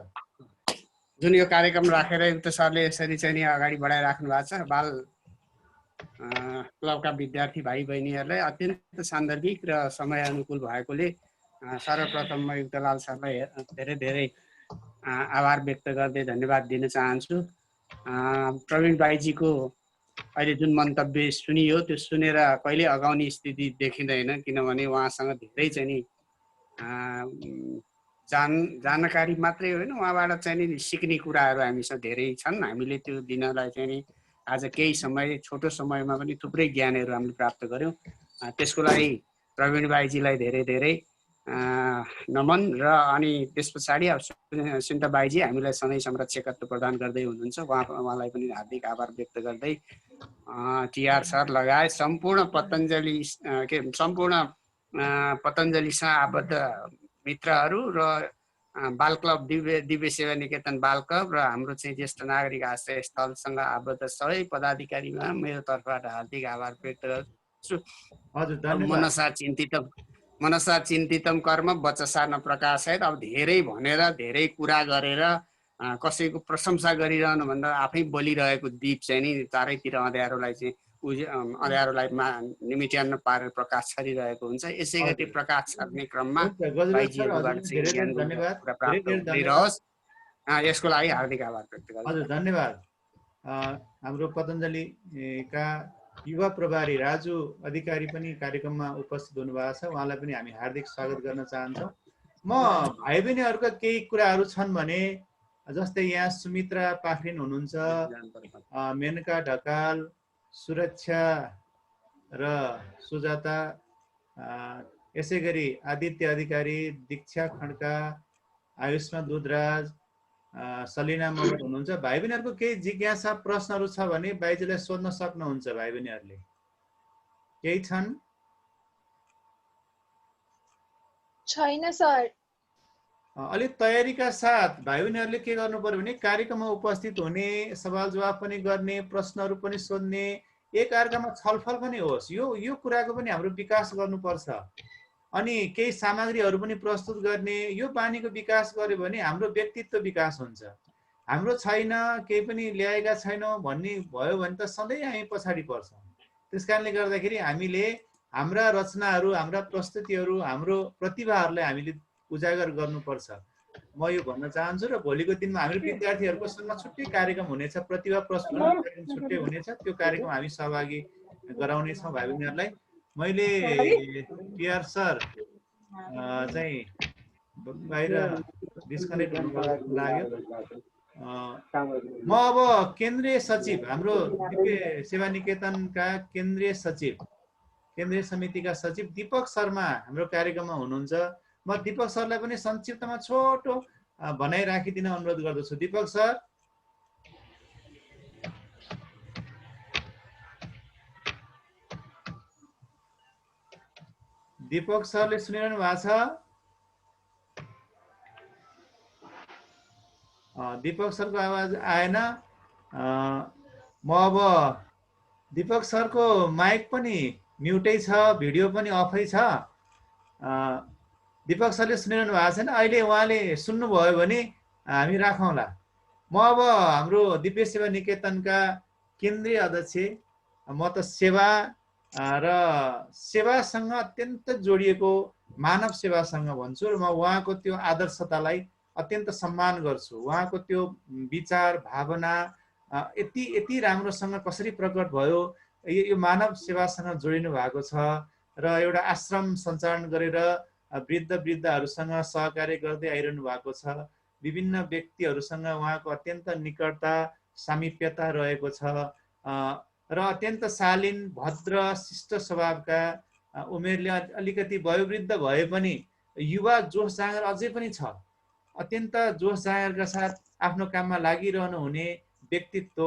जुन यो कार्यक्रम राखेर युक्त सरले यसरी चाहिँ नि अगाडि बढाइराख्नु भएको छ, बाल क्लबका विद्यार्थी भाइ बहिनीहरूलाई अत्यन्त सान्दर्भिक र समय अनुकूल भएकोले सर्वप्रथम म युक्तलाल सरलाई धेरै धेरै आभार व्यक्त गर्दै धन्यवाद दिन चाहन्छु। प्रवीण भाइजीको अहिले जुन मन्तव्य सुनियो त्यो सुनेर कहिले अगाउने स्थिति देखिँदैन, किनभने उहाँसँग धेरै चाहिँ नि जानकारी मात्रै होइन, उहाँबाट चाहिँ नि सिक्ने कुराहरू हामीसँग धेरै छन्। हामीले त्यो दिनलाई चाहिँ नि आज केही समय, छोटो समयमा पनि थुप्रै ज्ञानहरू हामीले प्राप्त गऱ्यौँ। त्यसको लागि प्रवीण भाइजीलाई धेरै धेरै नमन। र अनि त्यस पछाडि अब सिन्ता भाइजी हामीलाई सधैँ संरक्षकत्व प्रदान गर्दै हुनुहुन्छ, उहाँलाई पनि हार्दिक आभार व्यक्त गर्दै टिआर सर लगायत सम्पूर्ण पतञ्जलिसँग आबद्ध मित्रहरू र बाल क्लब दिव्य सेवा निकेतन बाल क्लब र हाम्रो चाहिँ ज्येष्ठ नागरिक आश्रय स्थलसँग आबद्ध सबै पदाधिकारीमा मेरो तर्फबाट हार्दिक आभार व्यक्त गर्छु। मनसा चिन्तितम कर्म बचसा न प्रकाशयत। अब धेरै भनेर धेरै कुरा गरेर कसैको प्रशंसा गरिरहनु भन्दा आफै बलिरहेको दीप चाहिँ नि चारैतिर अँध्यारोलाई चाहिँ अँध्यारोलाई निमिट्यान्न पारेर प्रकाश छरिरहेको हुन्छ। यसै गरी प्रकाश छर्ने क्रममा भाइजीहरूबाट चाहिँ कुरा प्राप्त गरिरहोस्, यसको लागि हार्दिक आभार व्यक्त गर्छु। हजुर धन्यवाद। हाम्रो पतञ्जलिका युवा प्रभारी राजु अधिकारी पनि कार्यक्रममा उपस्थित हुनुभएको छ, उहाँलाई पनि हामी हार्दिक स्वागत गर्न चाहन्छौँ। म भाइ बहिनीहरूका केही कुराहरू छन् भने, जस्तै यहाँ सुमित्रा पाखरिन हुनुहुन्छ, मेनका ढकाल, सुरक्षा र सुजाता, यसै गरी आदित्य अधिकारी, दीक्षा खड्का, आयुष्मा दुधराज, सलिना मगर हुनुहुन्छ। भाइ बहिनीहरूको केही जिज्ञासा प्रश्नहरू छ भने बाइजीलाई सोध्न सक्नुहुन्छ। भाइ बहिनीहरूले केही छन्? छैन सर। अलिक तयारीका साथ भाइ बहिनीहरूले के गर्नु पर्यो भने कार्यक्रममा उपस्थित हुने, सवाल जवाफ पनि गर्ने, प्रश्नहरू पनि सोध्ने, एक अर्कामा छलफल पनि होस्। यो कुराको पनि हाम्रो विकास गर्नुपर्छ। अनि केही सामग्रीहरू पनि प्रस्तुत गर्ने, यो बानीको विकास गर्यो भने हाम्रो व्यक्तित्व विकास हुन्छ। हाम्रो छैन, केही पनि ल्याएका छैनौँ भन्ने भयो भने त सधैँ हामी पछाडि पर्छौँ। त्यस कारणले गर्दाखेरि हामीले हाम्रा रचनाहरू, हाम्रा प्रस्तुतिहरू, हाम्रो प्रतिभाहरूलाई हामीले उजागर गर्नुपर्छ। म यो भन्न चाहन्छु। र भोलिको दिनमा हाम्रो विद्यार्थीहरूको सँग छुट्टै कार्यक्रम हुनेछ, प्रतिभा प्रस्तुति कार्यक्रम छुट्टै हुनेछ। त्यो कार्यक्रम हामी सहभागी गराउनेछौँ भाइ बहिनीहरूलाई। मैले टिआर सर चाहिँ बाहिर डिस्कनेक्ट हुनु लाग्यो। म अब केन्द्रीय सचिव, हाम्रो दिव्य सेवा निकेतनका केन्द्रीय सचिव, केन्द्रीय समितिका सचिव दीपक शर्मा हाम्रो कार्यक्रममा हुनुहुन्छ। म दीपक सरलाई पनि संक्षिप्तमा छोटो भनाइ राखिदिन अनुरोध गर्दछु। दीपक सर। दीपक सरले सुनिरहनु भएको छ? दीपक सरको आवाज आएन। म अब दीपक सरको माइक पनि म्युटै छ, भिडियो पनि अफै छ। दीपक सरले सुनिरहनु भएको छैन। अहिले उहाँले सुन्नुभयो भने हामी राखौँला। म अब हाम्रो दिव्य सेवा निकेतनका केन्द्रीय अध्यक्ष, म त सेवा र सेवासँग अत्यन्त जोडिएको मानव सेवासँग भन्छु र म उहाँको त्यो आदर्शतालाई अत्यन्त सम्मान गर्छु। उहाँको त्यो विचार भावना यति यति राम्रोसँग कसरी प्रकट भयो, यो मानव सेवासँग जोडिनु भएको छ र एउटा आश्रम सञ्चालन गरेर वृद्ध वृद्धहरूसँग सहकार्य गर्दै आइरहनु भएको छ। विभिन्न व्यक्तिहरूसँग उहाँको अत्यन्त निकटता सामिप्यता रहेको छ र अत्यन्त शालीन भद्र शिष्ट स्वभावका उमेरले अलिकति वयोवृद्ध भए पनि युवा जोस जाँगर अझै पनि छ। अत्यन्त जोस जाँगरका साथ आफ्नो काममा लागिरहनु हुने व्यक्तित्व।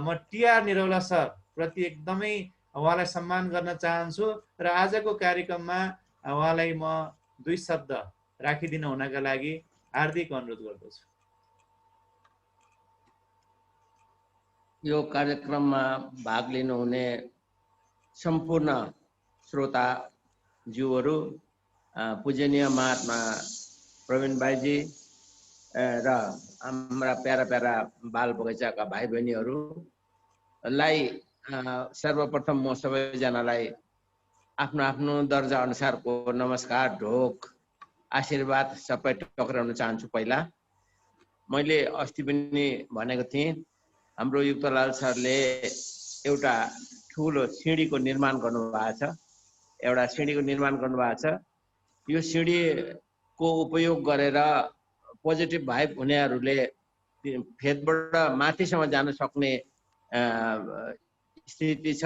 म टिआर निरौला सर प्रति एकदमै उहाँलाई सम्मान गर्न चाहन्छु र आजको कार्यक्रममा उहाँलाई म 2 शब्द राखिदिन हुनका लागि हार्दिक अनुरोध गर्दछु। यो कार्यक्रममा भाग लिनुहुने सम्पूर्ण श्रोताज्यूहरू, पूजनीय महात्मा प्रवीण भाइजी र हाम्रा प्यारा प्यारा बाल बगैँचाका भाइ बहिनीहरूलाई सर्वप्रथम म सबैजनालाई आफ्नो आफ्नो दर्जा अनुसारको नमस्कार, ढोक, आशीर्वाद सबै टक्राउन चाहन्छु। पहिला मैले अस्ति पनि भनेको थिएँ, हाम्रो युक्तलाल सरले एउटा ठुलो सिँढीको निर्माण गर्नुभएको छ। एउटा सिँढीको निर्माण गर्नुभएको छ। यो सिँढीको उपयोग गरेर पोजिटिभ भाइब हुनेहरूले फेदबाट माथिसम्म जान सक्ने स्थिति छ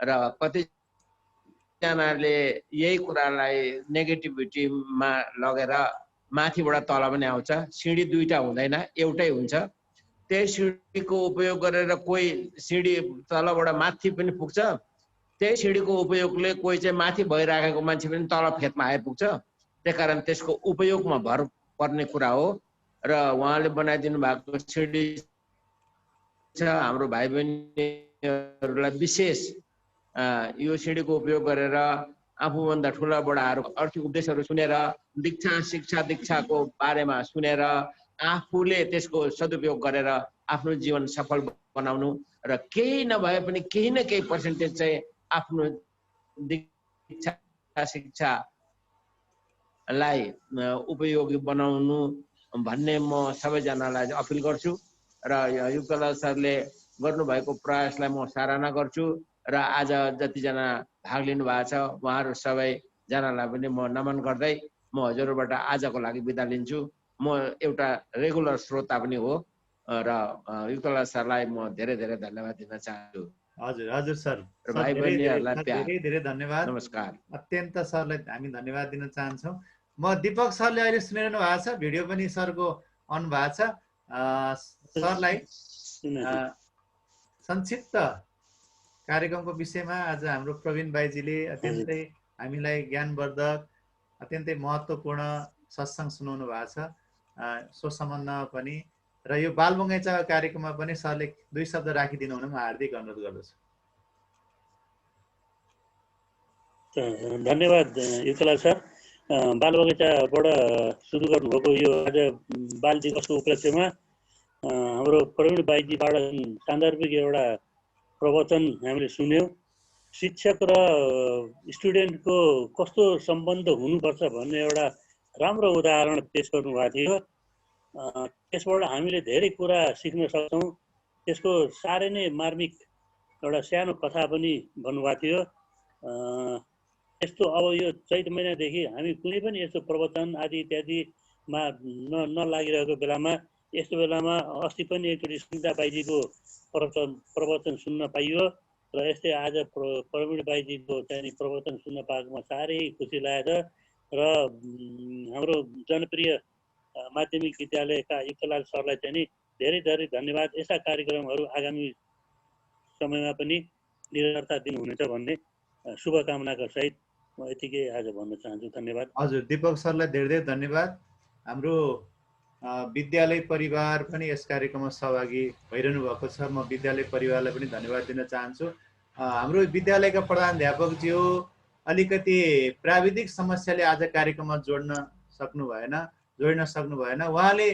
र कतिजनाले यही कुरालाई नेगेटिभिटीमा लगेर माथिबाट तल पनि आउँछ। सिँढी दुईटा हुँदैन, एउटै हुन्छ। त्यही सिँढीको उपयोग गरेर कोही सिँढी तलबाट माथि पनि पुग्छ। त्यही सिँढीको उपयोगले कोही चाहिँ माथि भइराखेको मान्छे पनि तल फेदमा आइपुग्छ। त्यसकारण त्यसको उपयोगमा भर पर्ने कुरा हो र उहाँले बनाइदिनु भएको सिँढी छ। हाम्रो भाइ बहिनीहरूलाई विशेष यो सिँढीको उपयोग गरेर आफूभन्दा ठुला बडाहरू आर्थिक उपदेशहरू सुनेर, दीक्षा शिक्षा दीक्षाको बारेमा सुनेर आफूले त्यसको सदुपयोग गरेर आफ्नो जीवन सफल बनाउनु र केही नभए पनि केही न केही पर्सेन्टेज चाहिँ आफ्नो दीक्षा शिक्षालाई उपयोगी बनाउनु भन्ने म सबैजनालाई अपिल गर्छु र युक्तलाल सरले गर्नुभएको प्रयासलाई म सराहना गर्छु र आज जतिजना भाग लिनु भएको छ उहाँहरू सबैजनालाई पनि म नमन गर्दै म हजुरबाट आजको लागि बिदा लिन्छु। म एउटा रेगुलर श्रोता पनि हो र युक्तलाल सरलाई म धेरै धेरै धन्यवाद दिन चाहन्छु। हजुर हजुर सर, भाइ बहिनीहरूलाई धेरै धेरै धन्यवाद। नमस्कार। अत्यन्त सरलाई हामी धन्यवाद दिन चाहन्छौँ। म दीपक सरले अहिले सुनिरहनु भएको छ, भिडियो पनि सरको अन भएको छ। सरलाई संक्षिप्त कार्यक्रमको विषयमा आज हाम्रो प्रवीण भाइजीले अत्यन्तै हामीलाई ज्ञानवर्धक अत्यन्तै महत्त्वपूर्ण सत्सङ्ग सुनाउनु भएको छ। सो सम्बन्धमा पनि र यो बाल बगैँचा कार्यक्रममा पनि सरले 2 शब्द राखिदिनु हुन म हार्दिक अनुरोध गर्दछु। धन्यवाद युक्तलाल सर। बाल बगैँचाबाट सुरु गर्नुभएको यो आज बाल दिवसको उपलक्ष्यमा हाम्रो प्रवीण भाइजीबाट सान्दर्भिक एउटा प्रवचन हामीले सुन्यौँ। शिक्षक र स्टुडेन्टको कस्तो सम्बन्ध हुनुपर्छ भन्ने एउटा राम्रो उदाहरण पेश गर्नुभएको थियो। त्यसबाट हामीले धेरै कुरा सिक्न सक्छौँ। त्यसको साह्रै नै मार्मिक एउटा सानो कथा पनि भन्नुभएको थियो। यस्तो अब यो चैत महिनादेखि हामी कुनै पनि यस्तो प्रवचन आदि इत्यादिमा नलागिरहेको बेलामा, यस्तो बेलामा अस्ति पनि एकचोटि सुनिता बाइजीको प्रवचन सुन्न पाइयो र यस्तै आज प्रवीण बाइजीको चाहिँ प्रवचन सुन्न पाएकोमा साह्रै खुसी लागेको छ र हाम्रो जनप्रिय माध्यमिक विद्यालयका युक्तलाल सरलाई चाहिँ नि धेरै धेरै धन्यवाद। यस्ता कार्यक्रमहरू आगामी समयमा पनि निरन्तर दिनुहुनेछ भन्ने शुभकामनाका सहित म यतिकै आज भन्न चाहन्छु। धन्यवाद। हजुर, दीपक सरलाई धेरै धेरै धन्यवाद। हाम्रो विद्यालय परिवार पनि यस कार्यक्रममा सहभागी भइरहनु भएको छ। म विद्यालय परिवारलाई पनि धन्यवाद दिन चाहन्छु। हाम्रो विद्यालयका प्रधानाध्यापकज्यू अलिकति प्राविधिक समस्याले आज कार्यक्रममा जोड्न सक्नु भएन। उहाँले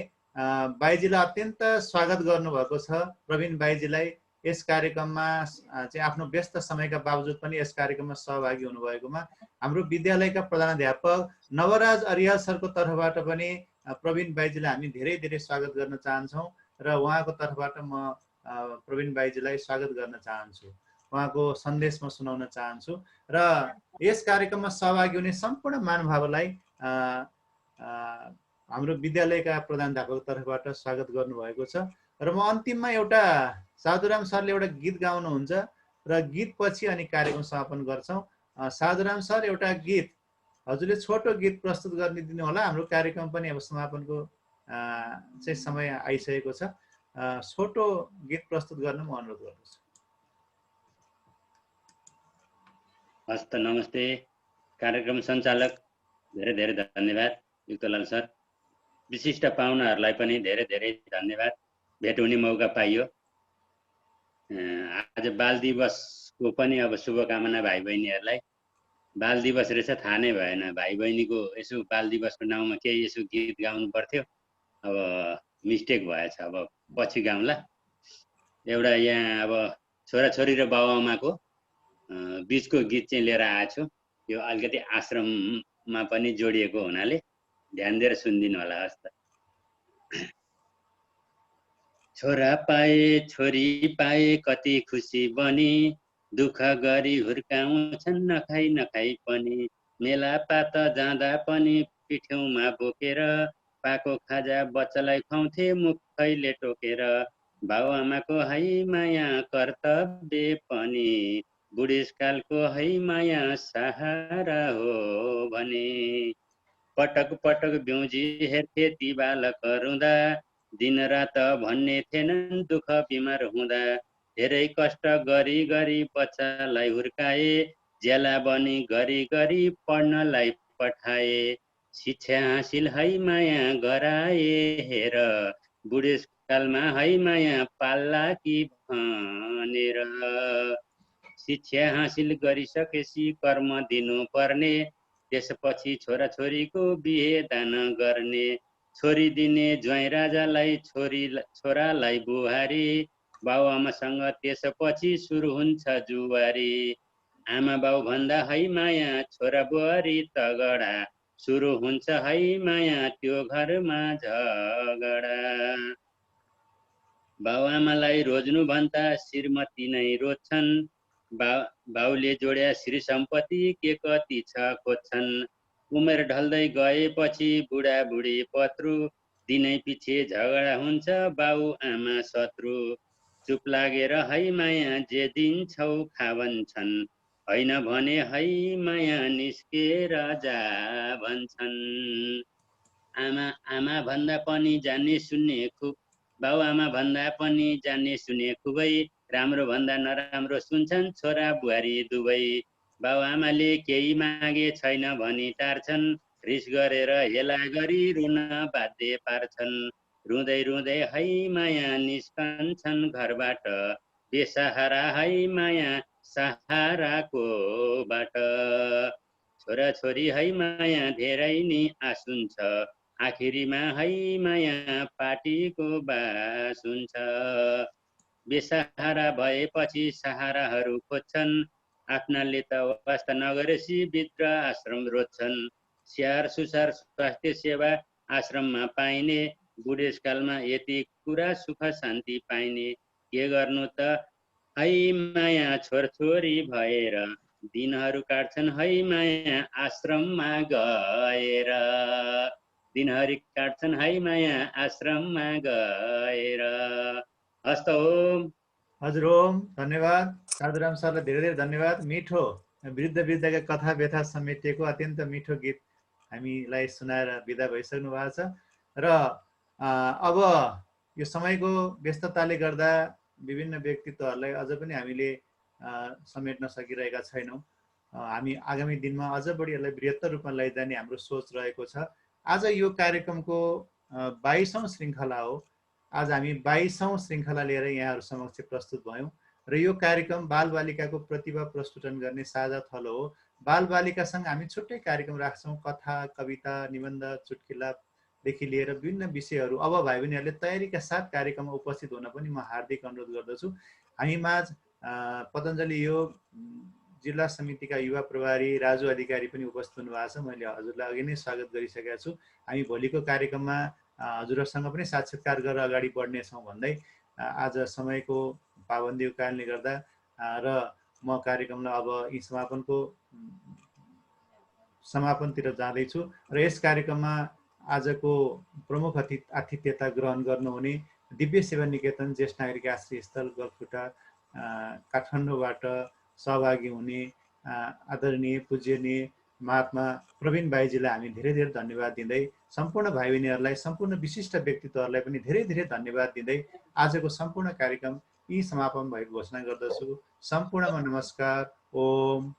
बाइजीलाई अत्यन्त स्वागत गर्नुभएको छ। प्रवीण बाइजीलाई यस कार्यक्रममा चाहिँ आफ्नो व्यस्त समयका बावजुद पनि यस कार्यक्रममा सहभागी हुनुभएकोमा हाम्रो विद्यालयका प्रधानाध्यापक नवराज अरियाल सरको तर्फबाट पनि प्रवीण बाइजीलाई हामी धेरै धेरै स्वागत गर्न चाहन्छौँ र उहाँको तर्फबाट म प्रवीण बाइजीलाई स्वागत गर्न चाहन्छु, उहाँको सन्देश म सुनाउन चाहन्छु र यस कार्यक्रममा सहभागी हुने सम्पूर्ण महानुभावलाई हाम्रो विद्यालयका प्रधानाध्यापक तर्फबाट स्वागत गर्नुभएको छ र म अन्तिममा एउटा साधुराम सरले एउटा गीत गाउनुहुन्छ र गीत पछि अनि कार्यक्रम समापन गर्छौँ। साधुराम सर एउटा गीत हजुरले छोटो गीत प्रस्तुत गरिदिनु होला, हाम्रो कार्यक्रम पनि अब समापनको चाहिँ समय आइसकेको छ। छोटो गीत प्रस्तुत गर्न म अनुरोध गर्दछु। हस् त, नमस्ते। कार्यक्रम सञ्चालक धेरै धेरै धन्यवाद युक्तलाल सर। विशिष्ट पाहुनाहरूलाई पनि धेरै धेरै धन्यवाद, भेट हुने मौका पाइयो। आज बाल दिवसको पनि अब शुभकामना भाइ बहिनीहरूलाई। बाल दिवस रहेछ थाहा नै भएन, भाइ बहिनीको यसो बाल दिवसको नाउँमा केही यसो गीत गाउनु पर्थ्यो, अब मिस्टेक भएछ, अब पछि गाउँला। एउटा यहाँ अब छोराछोरी र बाबुआमाको बिचको गीत चाहिँ लिएर आएको छु। यो अलिकति आश्रममा पनि जोडिएको हुनाले ध्यान दिएर सुनिदिनु होला। हस् त। छोरा पाए छोरी पाए कति खुसी बनी, दुःख गरी हुर्काउँछन् नखाई नखाई पनि। मेला पात जाँदा पनि पिठ्यौमा बोकेर, पाको खाजा बच्चालाई खुवाउँथे मुखैले टोकेर। बाबुआमाको है माया कर्तव्य पनि, बुढेसकालको है माया सहारा हो भने। पटक पटक ब्युजी हेर्थे ती बालक रुँदा, दिन रात भन्ने थिएनन् दुःख बिमार हुँदा। धेरै कष्ट गरी गरी बच्चालाई हुर्काए, ज्याला बनी गरी गरी पढ्नलाई पठाए। शिक्षा हासिल है माया गराए हेर, बुढेसकालमा है माया पाल्ला कि भनेर। शिक्षा हासिल गरिसकेपछि कर्म दिनु पर्ने, त्यसपछि छोराछोरीको बिहे दान गर्ने। छोरी दिने ज्वाइँ राजालाई छोरालाई बुहारी, बाबुआमासँग त्यसपछि सुरु हुन्छ जुवारी। आमा बाउ भन्दा है माया छोरा बुहारी तगडा, सुरु हुन्छ है माया त्यो घरमा झगडा। बाबुआमालाई रोज्नु भन्दा श्रीमती नै रोज्छन्, बाउले जोड्या श्री सम्पत्ति के कति छ खोज्छन्। उमेर ढल्दै गएपछि बुढाबुढी पत्रु, दिनै पछि झगडा हुन्छ बाउ आमा शत्रु। चुप लागेर है माया जे दिन्छौ खा भन्छन्, होइन भने है माया निस्केर जा भन्छन्। आमा भन्दा पनि जान्ने सुन्ने खुब, बाउ आमा भन्दा पनि जान्ने सुन्ने खुबै। राम्रो भन्दा नराम्रो सुन्छन् छोरा बुहारी दुवै। बाउ आमाले केही मागे छैन भनी टार्छन्, रिस गरेर हेला गरी रुन बाध्य पार्छन्। रुँदै रुँदै है माया निस्कन्छन् घरबाट, बेसहारा है माया सहाराको बाट। छोरा छोरी है माया धेरै नि आसुन्छ, आखिरीमा है माया पार्टीको बास हुन्छ। बेसहारा भएपछि सहाराहरू खोज्छन्, आफ्नाले त वास्ता नगरेपछि भित्र आश्रम रोज्छन्। स्याहार सुसार स्वास्थ्य सेवा आश्रममा पाइने, बुढेसकालमा यति कुरा सुख शान्ति पाइने। के गर्नु त है माया छोरछोरी भएर, दिनहरू काट्छन् है माया आश्रममा गएर। दिनहरू काट्छन् है माया आश्रममा गएर। हस्त ओम। हजुर ओम, धन्यवाद साधुराम सरलाई धेरै धेरै धन्यवाद। मिठो वृद्ध वृद्धका कथा व्यथा समेटिएको अत्यन्त मिठो गीत हामीलाई सुनाएर बिदा भइसक्नु भएको छ र अब यो समयको व्यस्तताले गर्दा विभिन्न व्यक्तित्वहरूलाई अझ पनि हामीले समेट्न सकिरहेका छैनौँ। हामी आगामी दिनमा अझ बढी यसलाई बृहत्तर रूपमा लैजाने हाम्रो सोच रहेको छ। आज यो कार्यक्रमको 22औं श्रृङ्खला हो। आज हामी 22औं श्रृङ्खला लिएर यहाँहरू समक्ष प्रस्तुत भयौँ र यो कार्यक्रम बालबालिकाको प्रतिभा प्रस्फुटन गर्ने साझा थलो हो। बालबालिकासँग हामी छुट्टै कार्यक्रम राख्छौँ, कथा कविता निबन्ध चुटकिलादेखि लिएर विभिन्न विषयहरू। अब भाइ बहिनीहरूले तयारीका साथ कार्यक्रममा उपस्थित हुन पनि म हार्दिक अनुरोध गर्दछु। हामीमाझ पतञ्जलि योग जिल्ला समितिका युवा प्रभारी राजु अधिकारी पनि उपस्थित हुनुभएको छ। मैले हजुरलाई अघि नै स्वागत गरिसकेको छु। हामी भोलिको कार्यक्रममा हजुरहरूसँग पनि साक्षात्कार गरेर अगाडि बढ्नेछौँ भन्दै आज समयको पाबन्दीको कारणले गर्दा र म कार्यक्रमलाई अब यी समापनतिर जाँदैछु र यस कार्यक्रममा आजको प्रमुख आतिथ्यता ग्रहण गर्नुहुने दिव्य सेवा निकेतन ज्येष्ठ नागरिक आश्रय स्थल गलकुटा काठमाडौँबाट सहभागी हुने आदरणीय पूज्यनीय महात्मा प्रवीण भाइजीलाई हामी धेरै धेरै धन्यवाद दिँदै सम्पूर्ण भाइ बहिनीहरूलाई सम्पूर्ण विशिष्ट व्यक्तित्वहरूलाई पनि धेरै धेरै धन्यवाद दिँदै आजको सम्पूर्ण कार्यक्रम यी समापन भएको घोषणा गर्दछु। सम्पूर्णमा नमस्कार। ओम